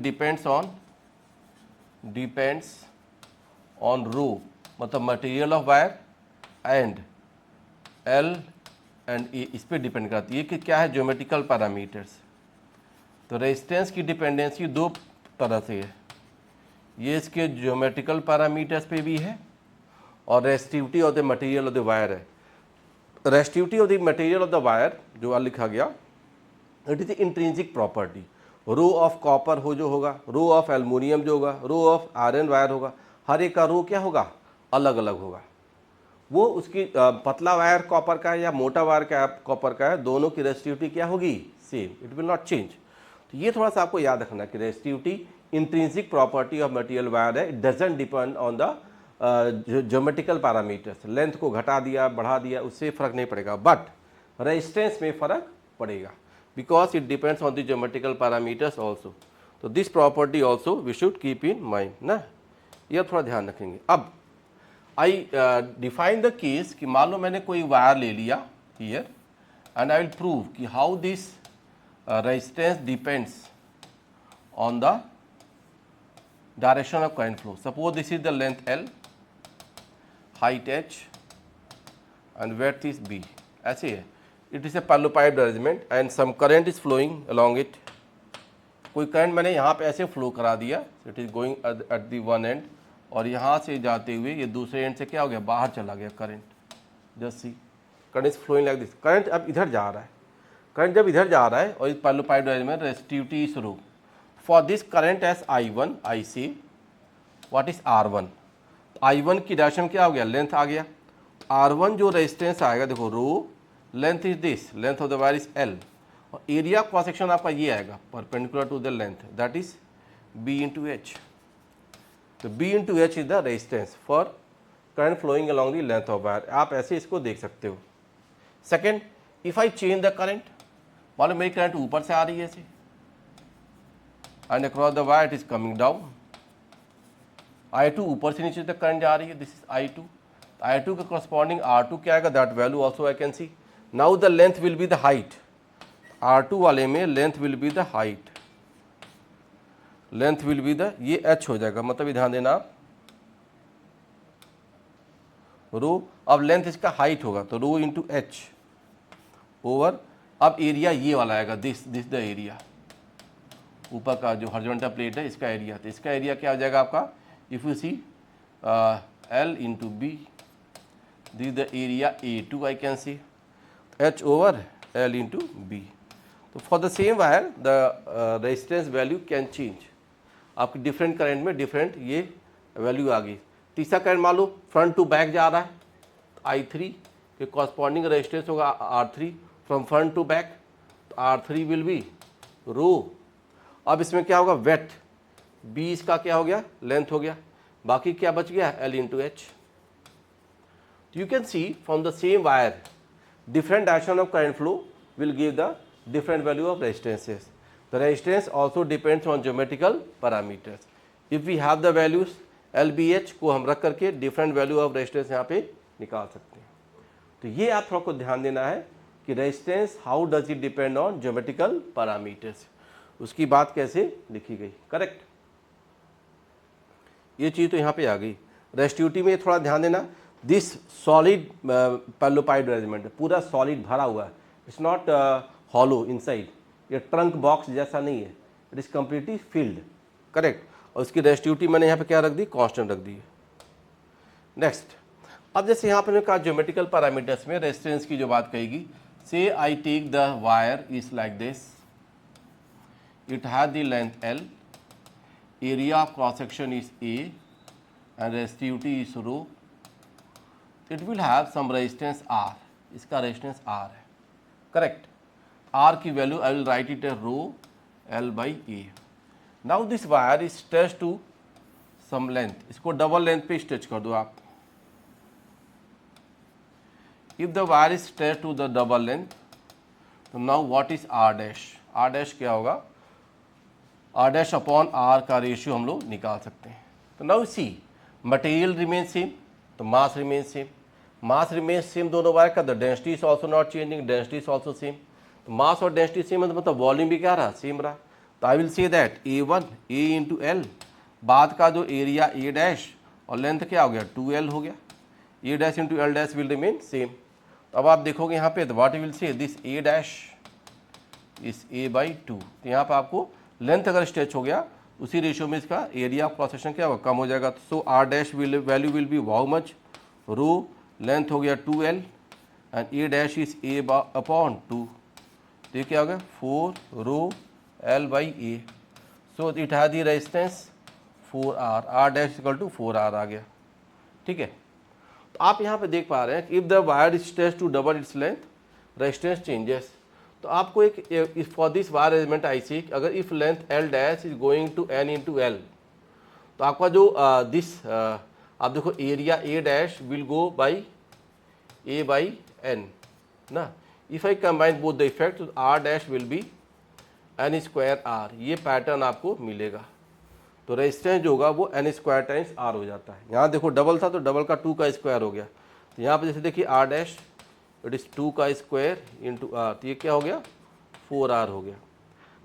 डिपेंड्स ऑन रो, मतलब material of wire, and L and A, इस पर डिपेंड करती है कि क्या है, ज्योमेट्रिकल पैरामीटर्स। तो रेजिस्टेंस की डिपेंडेंसी 2 तरह से है, ये इसके ज्योमेट्रिकल पैरामीटर्स पे भी है और resistivity of the material of the wire है। Resistivity of the material of the wire जो लिखा गया, it is intrinsic property. Rho of copper हो जो होगा, रो ऑफ एल्युमिनियम जो होगा, रो ऑफ आयरन वायर होगा, हर एक का रो क्या होगा, अलग अलग होगा। वो उसकी पतला वायर कॉपर का है या मोटा वायर का कॉपर का है, दोनों की रेसिस्टिविटी क्या होगी, same, it will not change. तो ये थोड़ा सा आपको याद रखना कि resistivity intrinsic property of material wire है, it doesn't depend on the geometrical parameters. Length को घटा दिया बढ़ा दिया उससे फ़र्क नहीं पड़ेगा, बट रेजिस्टेंस में फ़र्क पड़ेगा because it depends on the geometrical parameters also. तो this property also we should keep in mind ना, यह थोड़ा ध्यान रखेंगे। अब आई डिफाइन द केस कि मान लो मैंने कोई वायर ले लिया here and I will prove कि how this resistance depends on the direction of current flow. Suppose this is the length L, height H and width is B. ऐसे है, it is a parallelopiped arrangement and some current is flowing along it. कोई current मैंने यहाँ पे ऐसे flow करा दिया, it is going at the one end और यहाँ से जाते हुए ये दूसरे एंड से क्या हो गया, बाहर चला गया current. Just see current is flowing like this, current अब इधर जा रहा है, करंट जब इधर जा रहा है और इस parallelopiped arrangement resistivity is rho. For this current as I1, I say what is R1? I1 की डायरेक्शन क्या हो गया, लेंथ आ गया। R1 जो रेजिस्टेंस आएगा, देखो rho length is this, length of the wire is L और एरिया क्रॉस सेक्शन आपका ये आएगा perpendicular to the length, that is B into H. तो B into H is the resistance for current flowing along the length of wire. आप ऐसे इसको देख सकते हो। Second, if I change the current, मान लो मेरी करंट ऊपर से आ रही है ऐसे and across the wire it is coming down, I2 ऊपर से नीचे तक करंट जा रही है, this is I2, I2 के corresponding R2 क्या आएगा, that value also I can see. Now the length will be the height, R2 वाले में length will be the height, length will be the, ये H हो जाएगा, मतलब ये ध्यान देना आप, रो, अब लेंथ इसका हाइट होगा तो रो इंटू एच ओवर, अब एरिया ये वाला आएगा, दिस द एरिया, ऊपर का जो हॉरिजॉन्टल प्लेट है इसका एरिया, तो इसका एरिया क्या हो जाएगा आपका, if you see L into B, this the area A2 I can see, H over L into B. तो for the same wire the resistance value can change, आपकी डिफरेंट करंट में different ये value आ गई। तीसरा current मान लो front to back जा रहा है, I3 के कॉरस्पॉन्डिंग रेजिस्टेंस होगा R3 from front to back, तो R3 विल बी रो। अब इसमें क्या होगा, वेट B इसका क्या हो गया, लेंथ हो गया, बाकी क्या बच गया, L into h. You can see from the same wire different direction of current flow will give the different value of resistances. The resistance also depends on geometrical parameters. If we have the values LBH को हम रख करके different value of resistance यहाँ पे निकाल सकते हैं। तो ये आप थोड़ा को ध्यान देना है कि resistance how does it depend on geometrical parameters, उसकी बात कैसे लिखी गई, करेक्ट। ये चीज़ तो यहाँ पे आ गई। रेजिस्टिविटी में थोड़ा ध्यान देना, दिस सॉलिड पैरेललोपाइड अरेंजमेंट पूरा सॉलिड भरा हुआ है, इट्स नॉट हॉलो इनसाइड, ये ट्रंक बॉक्स जैसा नहीं है, it is completely field, correct. और उसकी रेजिस्टिविटी मैंने यहाँ पे क्या रख दी, कांस्टेंट रख दी है। नेक्स्ट, अब जैसे यहाँ पर कहा ज्योमेट्रिकल पैरामीटर्स में रेजिस्टेंस की जो बात कहेगी, say I take the wire is like this, it has the length L, area of cross section is A and resistivity is rho, it will have some resistance R, इसका resistance R है, correct। R की value I will write it as rho L by A। now this wire is stretched to some length, इसको double length पे stretch कर दो आप। if the wire is stretched to the double length, तो now what is R dash, R dash क्या होगा, R dash upon R का ratio हम लोग निकाल सकते हैं। तो now see material remain same, तो मास रिमेन सेम, मास रिमेन सेम दोनों वायर का, the density is also not changing, density is also same. तो मास और डेंसिटी सेम है मतलब वॉल्यूम भी क्या रहा, सेम रहा। तो I will say that A1 A into L, बाद का जो एरिया A डैश और लेंथ क्या हो गया 2L हो गया, A dash into L dash will remain same. तो अब आप देखोगे यहाँ पे, तो what you will say, this A dash is A by 2। तो यहाँ पर आपको लेंथ अगर स्ट्रेच हो गया उसी रेशियो में इसका एरिया ऑफ क्रॉस सेक्शन क्या होगा, कम हो जाएगा। So R dash value will be how much, rho length हो गया 2L and A dash is A upon 2, तो ये क्या हो गया 4 rho L by A. So it has the resistance 4R, R dash equal to 4R आ गया। ठीक है, तो आप यहाँ पे देख पा रहे हैं कि if the wire is stretched to double its length resistance changes. तो आपको एक for this wire arrangement I see, अगर if length L dash is going to N into L, तो आपका जो आप देखो area A dash will go by A by N ना। If I combine both the effect तो R dash will be N square R, ये pattern आपको मिलेगा। तो रेजिस्टेंस जो होगा वो N स्क्वायर टाइम्स R हो जाता है। यहाँ देखो डबल था तो डबल का 2 का स्क्वायर हो गया, तो यहाँ पे जैसे देखिए R डैश इट इज़ 2 का स्क्वायर इंटू R, तो ये क्या हो गया 4R हो गया।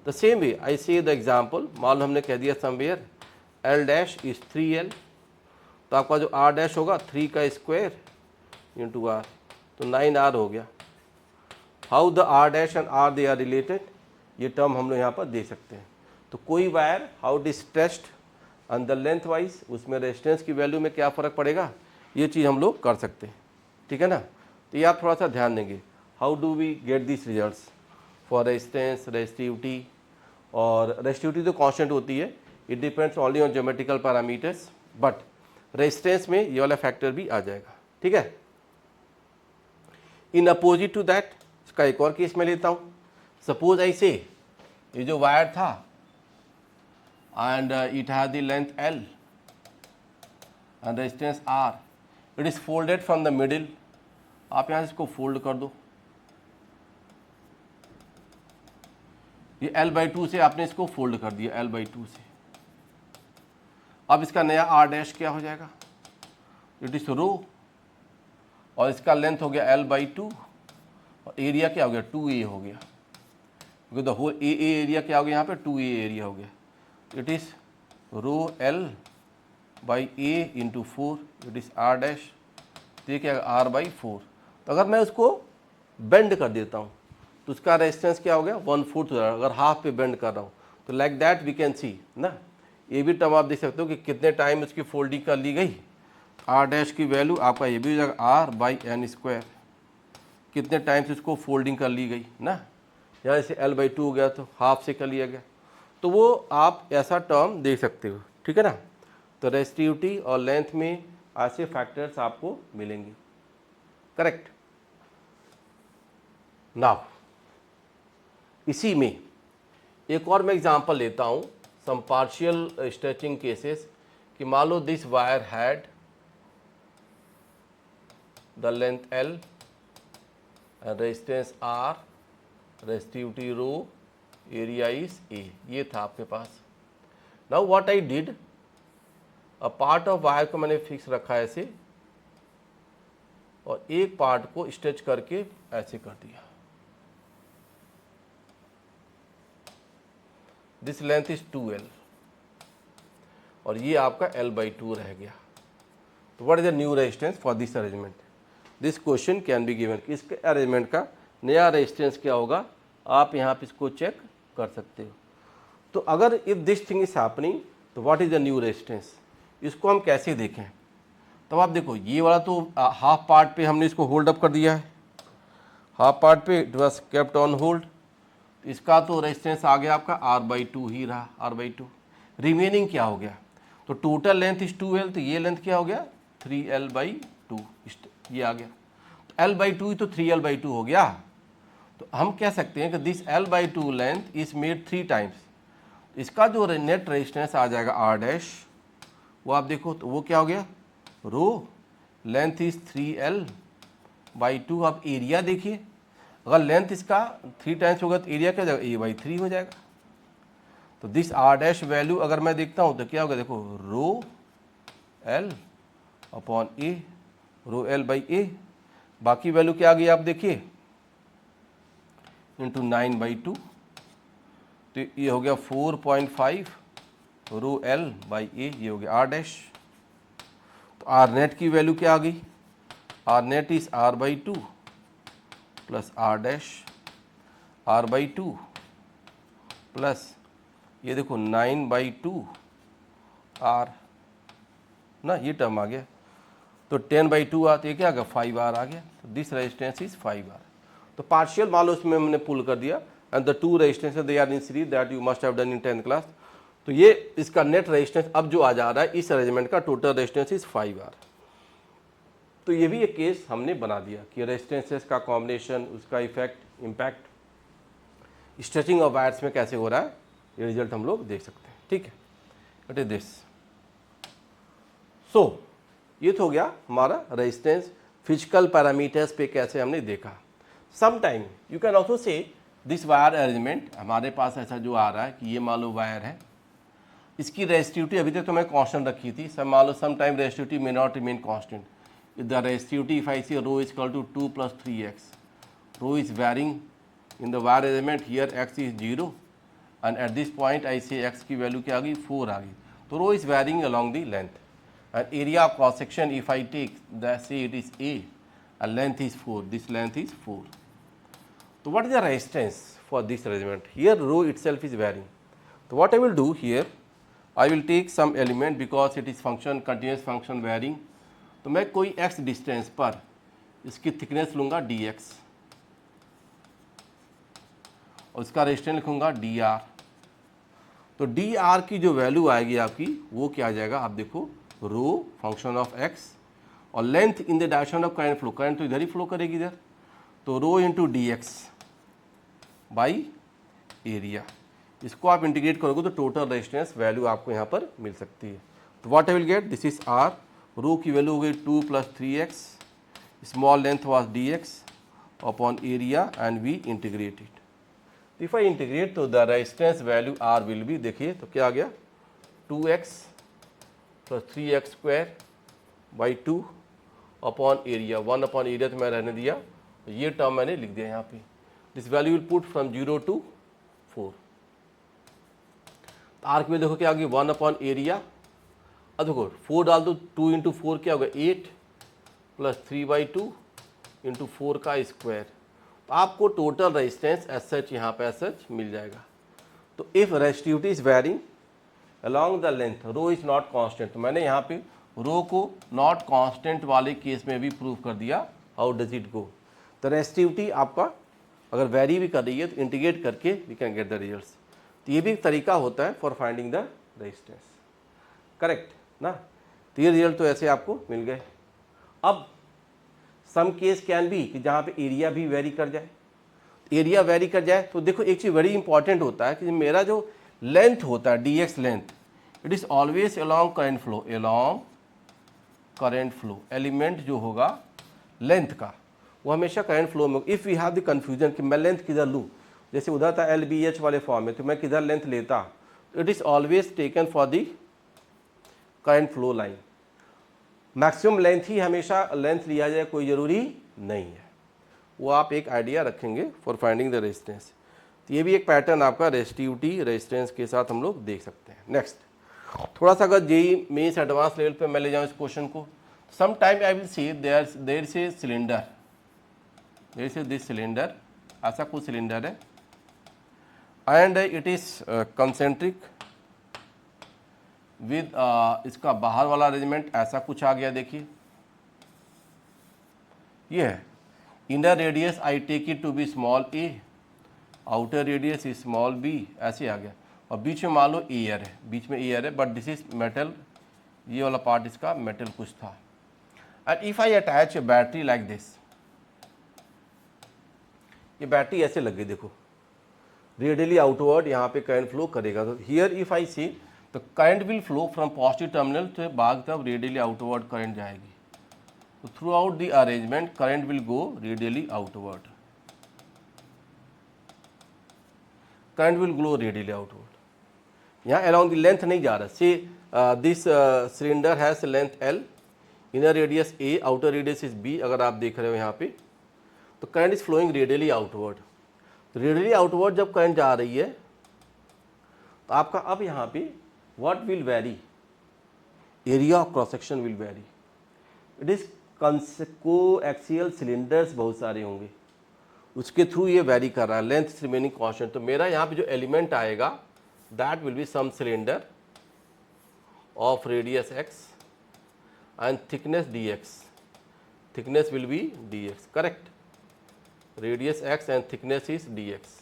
द सेम वे आई से द एग्जाम्पल, मान लो हमने कह दिया somewhere L dash is 3L, तो आपका जो R डैश होगा 3 का स्क्वायर इंटू R, तो 9R हो गया। How the R dash and R they are related, ये टर्म हम लोग यहाँ पर दे सकते हैं। तो कोई wire how it is stretched and the length wise, उसमें रेजिस्टेंस की वैल्यू में क्या फ़र्क पड़ेगा, ये चीज़ हम लोग कर सकते हैं। ठीक है ना, तो ये आप थोड़ा सा ध्यान देंगे। How do we get this results for resistance, resistivity, और रेजिस्टिविटी तो कांस्टेंट होती है, it depends only on geometrical parameters, but resistance में ये वाला फैक्टर भी आ जाएगा। ठीक है, इन अपोजिट टू दैट, इसका एक और केस मैं लेता हूँ। सपोज ऐसे ये जो वायर था and it has the length L and resistance R, it is folded from the middle, आप यहाँ से इसको फोल्ड कर दो, ये L/2 से आपने इसको फोल्ड कर दिया L/2 से। अब इसका नया R डैश क्या हो जाएगा, इट इज रो, और इसका लेंथ हो गया L/2 और एरिया क्या हो गया 2A हो गया, क्योंकि द होल ए एरिया क्या हो गया यहाँ पे 2A एरिया हो गया। It is rho L by A into 4, it is R dash, तो ये क्या R बाई 4। तो अगर मैं उसको बेंड कर देता हूँ तो उसका रेजिस्टेंस क्या हो गया 1/4 हो जाएगा, अगर हाफ पे बेंड कर रहा हूँ तो like that we can see ना। ये भी टर्म आप देख सकते हो कि कितने टाइम उसकी फोल्डिंग कर ली गई, R डैश की वैल्यू आपका ये भी हो जाएगा R बाई N स्क्वायर, कितने टाइम से उसको फोल्डिंग कर ली गई ना। यहाँ से L/2 हो गया तो हाफ से कर लिया गया, तो वो आप ऐसा टर्म देख सकते हो। ठीक है ना, तो रेजिस्टिविटी और लेंथ में ऐसे फैक्टर्स आपको मिलेंगे। करेक्ट। नाउ इसी में एक और मैं एग्जांपल लेता हूँ, सम पार्शियल स्ट्रेचिंग केसेस, कि मान लो this wire had the length L and resistance R, resistivity rho, area is A, ये था आपके पास। Now what I did, a part of wire को मैंने फिक्स रखा ऐसे, और एक पार्ट को स्ट्रेच करके ऐसे कर दिया। दिस लेंथ इज 2L और ये आपका L/2 रह गया। तो what is the new resistance for this arrangement, this question can be given. इसके अरेंजमेंट का नया रेजिस्टेंस क्या होगा, आप यहाँ पे इसको चेक कर सकते हो। तो अगर if this thing is happening तो what is the new resistance, इसको हम कैसे देखें। तो आप देखो ये वाला तो हाफ पार्ट पे हमने इसको होल्ड अप कर दिया है, हाफ पार्ट पे it was kept on hold, इसका तो रेजिस्टेंस आ गया आपका R/2 ही रहा, R/2। रिमेनिंग क्या हो गया, तो टोटल लेंथ इज 2L, तो ये लेंथ क्या हो गया 3L/2, ये आ गया। तो L/2 तो 3L/2 हो गया। तो हम कह सकते हैं कि this L/2 length is made 3 times, इसका जो नेट रेजिस्टेंस आ जाएगा R डैश, वो आप देखो तो वो क्या हो गया रो, लेंथ इज 3L/2। आप एरिया देखिए, अगर लेंथ इसका 3 टाइम्स होगा तो एरिया क्या हो जाएगा A/3 हो जाएगा। तो दिस R डैश वैल्यू अगर मैं देखता हूँ तो क्या होगा, देखो rho L upon A, rho L by A, बाकी वैल्यू क्या आ गई आप देखिए इंटू 9/2, तो ये हो गया 4.5 रो L बाई A, ये हो गया R डैश। तो R नेट की वैल्यू क्या आ गई, R net is R/2 plus R dash, R/2 plus ये देखो 9/2 आर ना, ये टर्म आ गया, तो 10/2 आर, तो ये क्या आ गया 5 आर आ गया, तो दिस रेजिस्टेंस इज 5 आर। तो पार्शियल मान लो उसमें हमने पुल कर दिया, and the two resistance they are in series that you must have done in 10th class. तो ये इसका नेट रेजिस्टेंस अब जो आ जा रहा है इस अरेंजमेंट का टोटल रेजिस्टेंस इज 5 आर। तो ये भी एक केस हमने बना दिया कि रेजिस्टेंसेस का कॉम्बिनेशन, उसका effect, impact stretching of wires में कैसे हो रहा है, ये रिजल्ट हम लोग देख सकते हैं। ठीक है, इट इज दिस। सो ये तो हो गया हमारा रेजिस्टेंस फिजिकल पैरामीटर्स पे कैसे हमने देखा। Some time you can also say this wire arrangement, हमारे पास ऐसा जो आ रहा है कि ये मान लो वायर है, इसकी रेजिस्टिविटी अभी तक तो मैं कांस्टेंट रखी थी, सब मान लो some time resistivity may not remain constant. The resistivity if I see rho is equal to 2 + 3x, rho is varying in the wire arrangement, here x is 0 and at this point I say x की value क्या आ गई 4 आ गई, तो rho is varying along the length and area of cross section if I take the say it is A and length is 4, this length is 4. So what is the resistance for this arrangement? Here rho itself is varying. So what I will do here, I will take some element because it is function continuous function varying. तो मैं कोई x distance पर इसकी thickness लूँगा dx और इसका resistance लिखूँगा dr। तो dr की जो वैल्यू आएगी आपकी वो क्या आ जाएगा, आप देखो रो फंक्शन ऑफ x और length in the direction of current flow, current तो इधर ही फ्लो करेगी इधर, तो rho into d x by area. इसको आप इंटीग्रेट करोगे तो टोटल रेजिस्टेंस वैल्यू आपको यहाँ पर मिल सकती है। तो what I will get, this is R, rho की वैल्यू हो गई 2 + 3x, small length was dx upon area and we integrate it. If I integrate तो the resistance value R will be, देखिए तो क्या आ गया 2x + 3x² / 2 upon area, 1 upon area तो मैं रहने दिया, ये टर्म मैंने लिख दिया यहाँ पे। This value will put from 0 to 4। R की वैल्यू देखो क्या आ गई 1 अपॉन एरिया, अब देखो 4 डाल दो, 2 × 4 क्या होगा 8 + 3/2 × 4 का स्क्वायर, तो आपको टोटल रेजिस्टेंस एज सच यहाँ पे एज सच मिल जाएगा। तो if resistivity is varying along the length, rho is not constant, तो मैंने यहाँ पे रो को नॉट कांस्टेंट वाले केस में भी प्रूव कर दिया। हाउ डज इट गो, तो रेजिस्टिविटी आपका अगर वेरी भी कर रही है तो इंटीग्रेट करके we can get the results. तो ये भी एक तरीका होता है for finding the resistance, correct ना। तो ये रिजल्ट तो ऐसे आपको मिल गए। अब सम केस कैन बी कि जहाँ पे एरिया भी वेरी कर जाए, एरिया वेरी कर जाए तो देखो एक चीज़ बड़ी इंपॉर्टेंट होता है कि मेरा जो लेंथ होता है dx length, it is always along current flow, along current flow. Element जो होगा लेंथ का वो हमेशा करंट फ्लो में। If we have the confusion कि मैं लेंथ किधर लूँ, जैसे उधर था LBH वाले फॉर्म में, तो मैं किधर लेंथ लेता, तो it is always taken for the current flow line. Maximum length ही हमेशा लेंथ लिया जाए कोई ज़रूरी नहीं है, वो आप एक आइडिया रखेंगे फॉर फाइंडिंग द रेजिस्टेंस। तो ये भी एक पैटर्न आपका रेजिस्टिविटी रेजिस्टेंस के साथ हम लोग देख सकते हैं। नेक्स्ट थोड़ा सा अगर जेई मेंस एडवांस लेवल पे मैं ले जाऊँ इस क्वेश्चन को, some time I will see there say cylinder, there say this cylinder, ऐसा कुछ सिलेंडर है and it is concentric with इसका बाहर वाला अरेंजमेंट ऐसा कुछ आ गया। देखिए ये है inner radius I take it to be small a, outer radius is small b, ऐसे आ गया और बीच में मान लो एयर है, बीच में एयर है बट दिस इज मेटल, ये वाला पार्ट इसका मेटल कुछ था। And if I attach A battery like this, ये बैटरी ऐसे लग गई, देखो रेडियली आउटवर्ड यहाँ पे करंट फ्लो करेगा। तो हियर इफ आई सी तो current will flow from positive terminal तो बाद तब रेडियली आउटवर्ड करंट जाएगी। तो throughout the arrangement current will go radially outward, current will glow radially outward. यहाँ अराउंड द लेंथ नहीं जा रहा, say this cylinder has length L, inner radius A, outer radius is B, अगर आप देख रहे हो यहाँ पे, तो current is flowing radially outward. तो रेडियली आउटवर्ड जब करंट जा रही है तो आपका अब यहाँ पे what will vary, area of cross section will vary. It is coaxial cylinders बहुत सारे होंगे, उसके थ्रू ये वेरी कर रहा है, लेंथ रिमेनिंग कांस्टेंट। तो मेरा यहाँ पे जो एलिमेंट आएगा that will be some cylinder of radius x and thickness dx. Thickness will be dx, correct. Radius x and thickness is dx.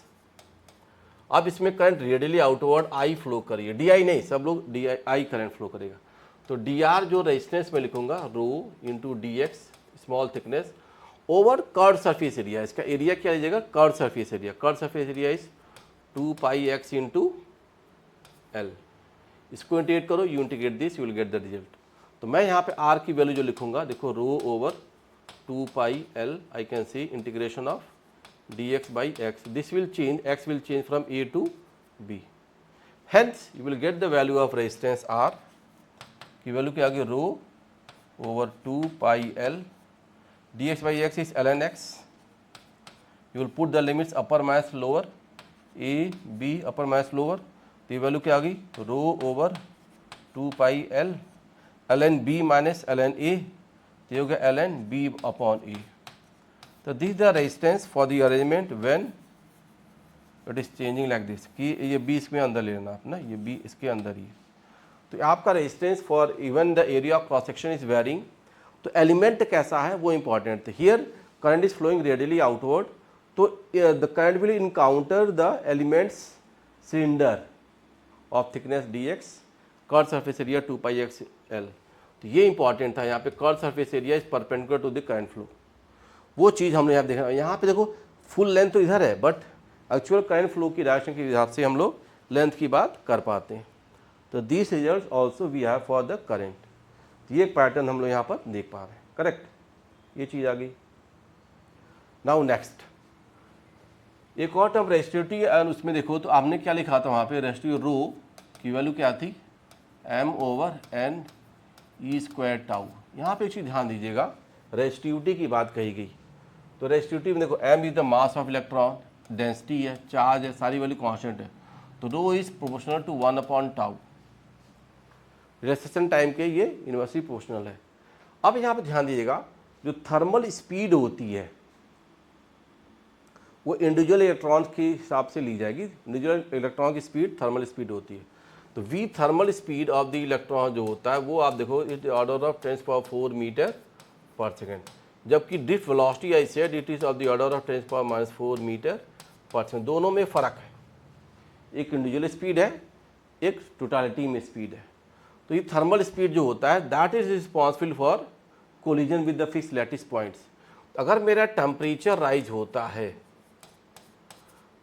अब इसमें करंट रेडियली आउटवर्ड आई फ्लो करिए, डी आई नहीं, सब लोग डी आई करंट फ्लो करेगा। तो D R जो resistance में लिखूंगा rho into d x small thickness over curve surface area. इसका एरिया क्या लीजिएगा, curve surface area. Curve surface area is 2 pi x into L. इसको इंटीग्रेट करो, you integrate this, you will get the result. तो मैं यहाँ पे are की वैल्यू जो लिखूंगा, देखो rho over 2 pi L, I can see integration of dx by x. This will change, x will change from a to b. Hence you will get the value of resistance R की value क्या आ गई, rho over 2 pi l dx by x is ln x. You will put the limits upper minus lower, a b upper minus lower. तो ये value क्या आ गई, rho over 2 pi l ln b minus ln a, तो ये हो गया ln b upon e. तो this the resistance for the arrangement when it is changing like this, कि ये बी इसमें अंदर लेना आप ना, ये बी इसके अंदर ही। तो आपका resistance for even the area of cross section is varying. तो एलिमेंट कैसा है वो इंपॉर्टेंट है। Here current is flowing radially outward, तो the current will encounter the elements cylinder of thickness d x, curve surface area 2 pi x L. तो ये important था, यहाँ पे curve surface area is perpendicular to the current flow. वो चीज़ हमने यहाँ देखा। यहाँ पे देखो फुल लेंथ तो इधर है, बट एक्चुअल करंट फ्लो की डायरेक्शन के हिसाब से हम लोग लेंथ की बात कर पाते हैं। तो this result also we have for the current. ये पैटर्न हम लोग यहाँ पर देख पा रहे हैं, करेक्ट। ये चीज़ आ गई। नाउ नेक्स्ट एक और टर्म रेजिस्टिविटी, और उसमें देखो तो आपने क्या लिखा था वहाँ पे, रेजिस्टिव रो की वैल्यू क्या थी, m over n E square tau. यहाँ पे एक चीज़ ध्यान दीजिएगा, रेजिस्टिविटी की बात कही गई। तो रेजिस्टिविटी में देखो m is the mass of electron, density है, चार्ज है, सारी वैल्यू कांस्टेंट है। तो rho is proportional to 1 upon tau. Relaxation time के ये इनवर्सली प्रोपोर्शनल है। अब यहाँ पे ध्यान दीजिएगा, जो थर्मल स्पीड होती है वो इंडिविजुअल इलेक्ट्रॉन्स के हिसाब से ली जाएगी। इंडिविजुअल इलेक्ट्रॉन की स्पीड थर्मल स्पीड होती है। तो we thermal speed of the electron जो होता है वो आप देखो it order of 10⁴ metre per second, जबकि drift velocity I said it is of the order of 10⁻⁴ metre per second. दोनों में फ़र्क है, एक इंडिविजुअल स्पीड है, एक टोटालिटी में स्पीड है। तो ये थर्मल स्पीड जो होता है that is responsible for collision with the fix lattice points. अगर मेरा टेम्परेचर राइज होता है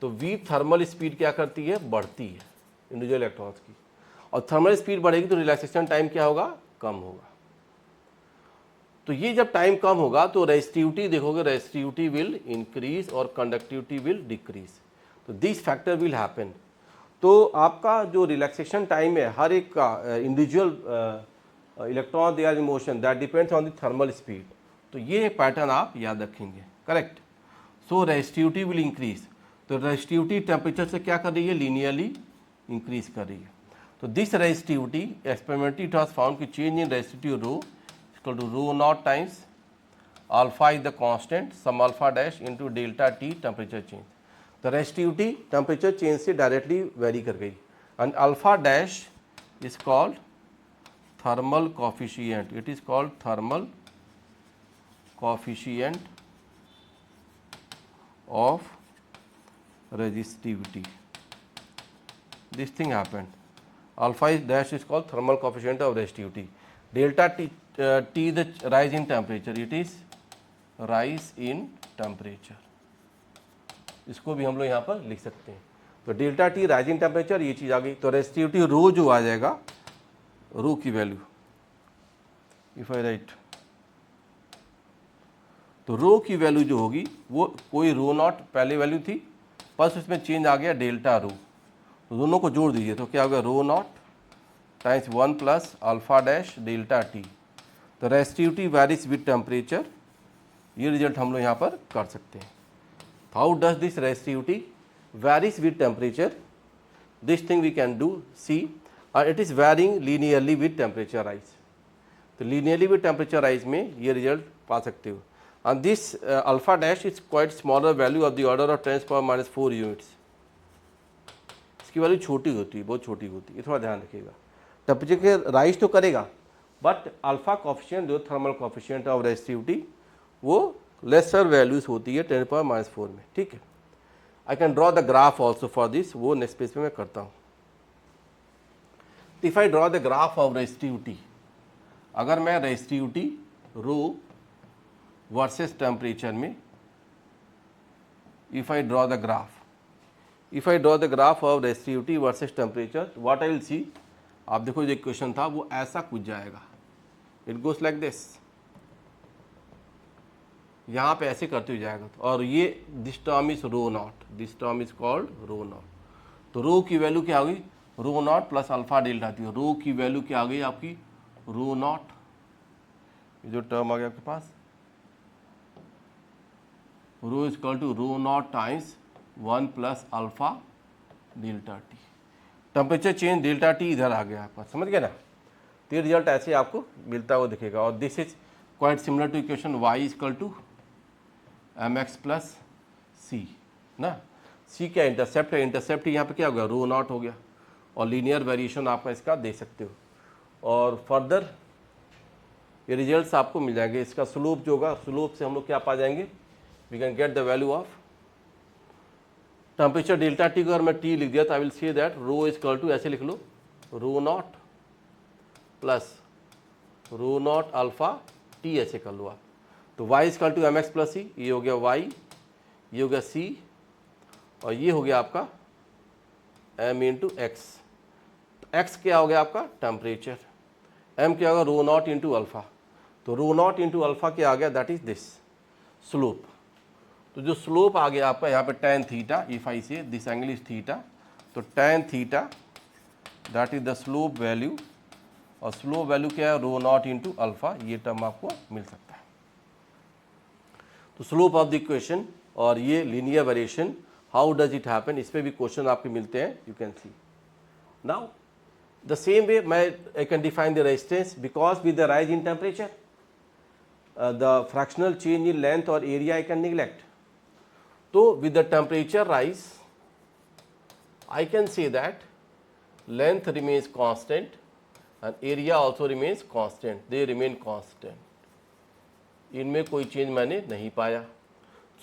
तो वी थर्मल स्पीड क्या करती है, बढ़ती है इंडिविजुअल इलेक्ट्रॉन्स की, और थर्मल स्पीड बढ़ेगी तो रिलैक्सेशन टाइम क्या होगा, कम होगा। तो ये जब टाइम कम होगा तो रेजिस्टिविटी देखोगे, रेजिस्टिविटी विल इंक्रीज और कंडक्टिविटी विल डिक्रीज। तो दिस फैक्टर विल हैपन। तो आपका जो रिलैक्सेशन टाइम है हर एक का individual electron they are in motion that depends on the thermal speed. तो ये पैटर्न आप याद रखेंगे, correct. So resistivity will increase. तो रेजिस्टिविटी टेम्परेचर से क्या कर रही है, लीनियरली इंक्रीज कर रही है। तो this resistivity experimentally it was found कि change in resistivity rho equal to rho naught times alpha is the constant some alpha dash into delta T temperature change. तो रेजिस्टिविटी टेम्परेचर चेंज से directly vary कर गई, and alpha dash is called thermal coefficient. It is called thermal coefficient of resistivity. This thing happened. Alpha is dash is called thermal coefficient of resistivity. Delta t, t the rise in temperature. It is rise in temperature. इसको भी हम लोग यहाँ पर लिख सकते हैं। तो delta T rise in temperature, ये चीज़ आ गई। तो रेजिस्टिविटी रो जो आ जाएगा, रो की वैल्यू इफ आई राइट, तो रो की वैल्यू जो होगी वो कोई रो नॉट पहले वैल्यू थी, बस उसमें चेंज आ गया डेल्टा रो। तो दोनों को जोड़ दीजिए तो क्या होगा, rho naught times 1 plus alpha dash delta T. तो रेजिस्टिविटी वैरीज विद टेम्परेचर। ये रिजल्ट हम लोग यहाँ पर कर सकते हैं। How does this resistivity varies with temperature? This thing we can do see, और it is varying linearly with temperature rise. तो लीनियरली विद टेम्परेचर राइज में ये रिजल्ट पा सकते हो। And this alpha dash is quite smaller value of the order of 10⁻⁴ units. इसकी value छोटी होती है, बहुत छोटी होती है, ये थोड़ा ध्यान रखिएगा। टेम्परेचर के राइज तो करेगा, बट अल्फा कॉफिशिएंट जो थर्मल कॉफिशिएंट ऑफ रेजिस्टिविटी वो लेसर वैल्यूज होती है 10⁻⁴ में, ठीक है। I can draw the graph also for this, वो नेक्स्ट पेज पे मैं करता हूँ। If I draw the graph of resistivity, अगर मैं रेजिस्टिविटी रो वर्सेस टेम्परेचर में if I draw the graph of resistivity versus temperature, what I will see, आप देखो जो इक्वेशन था वो ऐसा कुछ जाएगा, इट गोस लाइक दिस, यहाँ पे ऐसे करते हुए जाएगा, और ये this term is rho naught, this term is called rho naught. तो रो की वैल्यू क्या होगी, rho naught plus alpha delta T, rho की वैल्यू क्या आ गई आपकी, रो नॉट, ये जो टर्म आ गया आपके पास, rho is equal to rho naught times 1 plus alpha delta T. Temperature change delta T इधर आ गया आपका, समझ गया ना। तो ये रिजल्ट ऐसे आपको मिलता हुआ दिखेगा, और this is quite similar to equation Y is equal to M X plus C ना। सी क्या इंटरसेप्ट है, इंटरसेप्ट यहाँ पे क्या हो गया, रो नॉट हो गया, और लीनियर वेरिएशन आपका इसका दे सकते हो, और फर्दर ये रिजल्ट्स आपको मिल जाएंगे। इसका स्लोप जो होगा, स्लोप से हम लोग क्या पा जाएंगे, we can get the value of temperature delta T को अगर मैं टी लिख दिया तो I will see that rho is equal to, ऐसे लिख लो, rho naught plus rho naught alpha T, ऐसे कर लो आप। तो y is equal to M X plus C, ये हो गया y, ये हो गया c, और ये हो गया आपका m इंटू एक्स। एक्स क्या हो गया आपका टेम्परेचर, m क्या होगा रो नॉट इंटू अल्फा, तो रो नॉट इंटू अल्फा क्या आ गया, दैट इज दिस स्लोप। तो जो स्लोप आ गया आपका यहाँ पे tan theta, if I say this angle is theta, तो tan theta that is the slope value, और स्लोप वैल्यू क्या है, रो नॉट इंटू अल्फा, ये टर्म आपको मिल सकता है। तो स्लोप ऑफ द इक्वेशन और ये linear variation, how does it happen, इस पे भी क्वेश्चन आपके मिलते हैं, you can see. Now the same way मैं I can define the resistance, because with the rise in temperature the fractional change in length or area I can neglect. So with the temperature rise, I can say that length remains constant and area also remains constant, they remain constant, इनमें कोई change मैंने नहीं पाया।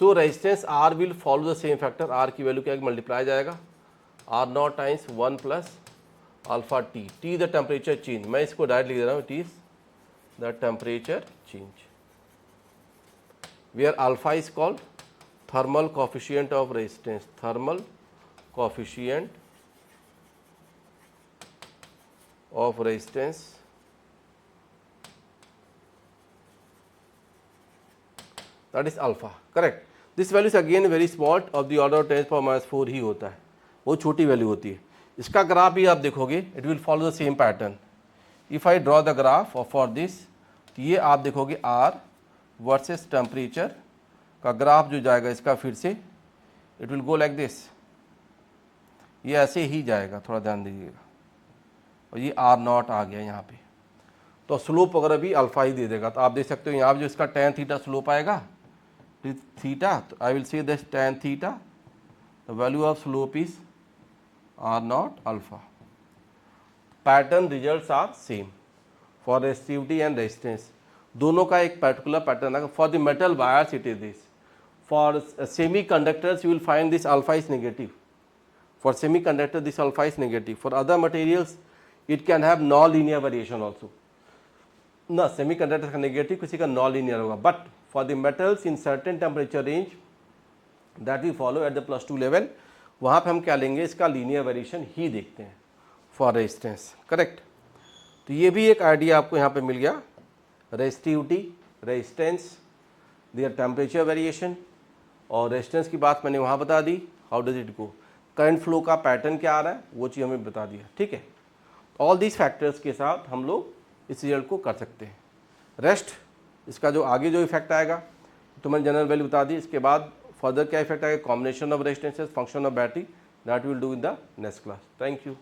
सो resistance R will follow the same factor, R की value क्या है, multiply जाएगा R not times 1 plus alpha T, T the temperature change, मैं इसको डायरेक्ट लिख दे रहा हूँ, it is the temperature change, where alpha is called thermal coefficient of resistance, thermal coefficient of resistance, that is alpha, correct. This value is again very small, of the order of 10⁻⁴ ही होता है, वो छोटी value होती है। इसका graph भी आप देखोगे, it will follow the same pattern. If I draw the graph for this, तो ये आप देखोगे R वर्सेस टेम्परेचर का ग्राफ जो जाएगा इसका, फिर से it will go like this, ये ऐसे ही जाएगा, थोड़ा ध्यान दीजिएगा, और ये R नॉट आ गया यहाँ पे, तो स्लोप वगैरह भी अल्फा ही दे देगा। तो आप देख सकते हो यहाँ पे जो इसका tan थीटा स्लोप आएगा, थीटा, तो I will say this tan theta, the value of slope is R nought alpha. Pattern results are same for resistivity and resistance, दोनों का एक पर्टिकुलर पैटर्न है। For the metal wires it is this, for semiconductors you will find this alpha is negative, for semiconductor this alpha is negative, for other materials it can have non linear variation also ना, semiconductor का negative किसी का non linear होगा, but for the metals in certain temperature range that we follow at the +2 level, वहाँ पे हम क्या लेंगे, इसका लीनियर वेरिएशन ही देखते हैं फॉर रेजिस्टेंस, करेक्ट। तो ये भी एक आइडिया आपको यहाँ पे मिल गया, resistivity, resistance, their temperature variation, और रेजिस्टेंस की बात मैंने वहाँ बता दी, how does it go, current flow का पैटर्न क्या आ रहा है वो चीज़ हमें बता दिया, ठीक है। ऑल दीज फैक्टर्स के साथ हम लोग इस रिजल्ट को कर सकते हैं। रेस्ट इसका जो आगे जो इफेक्ट आएगा तो मैंने जनरल वैल्यू बता दी, इसके बाद फर्दर क्या इफेक्ट आएगा, combination of resistances, function of battery, that will do in the next class. Thank you.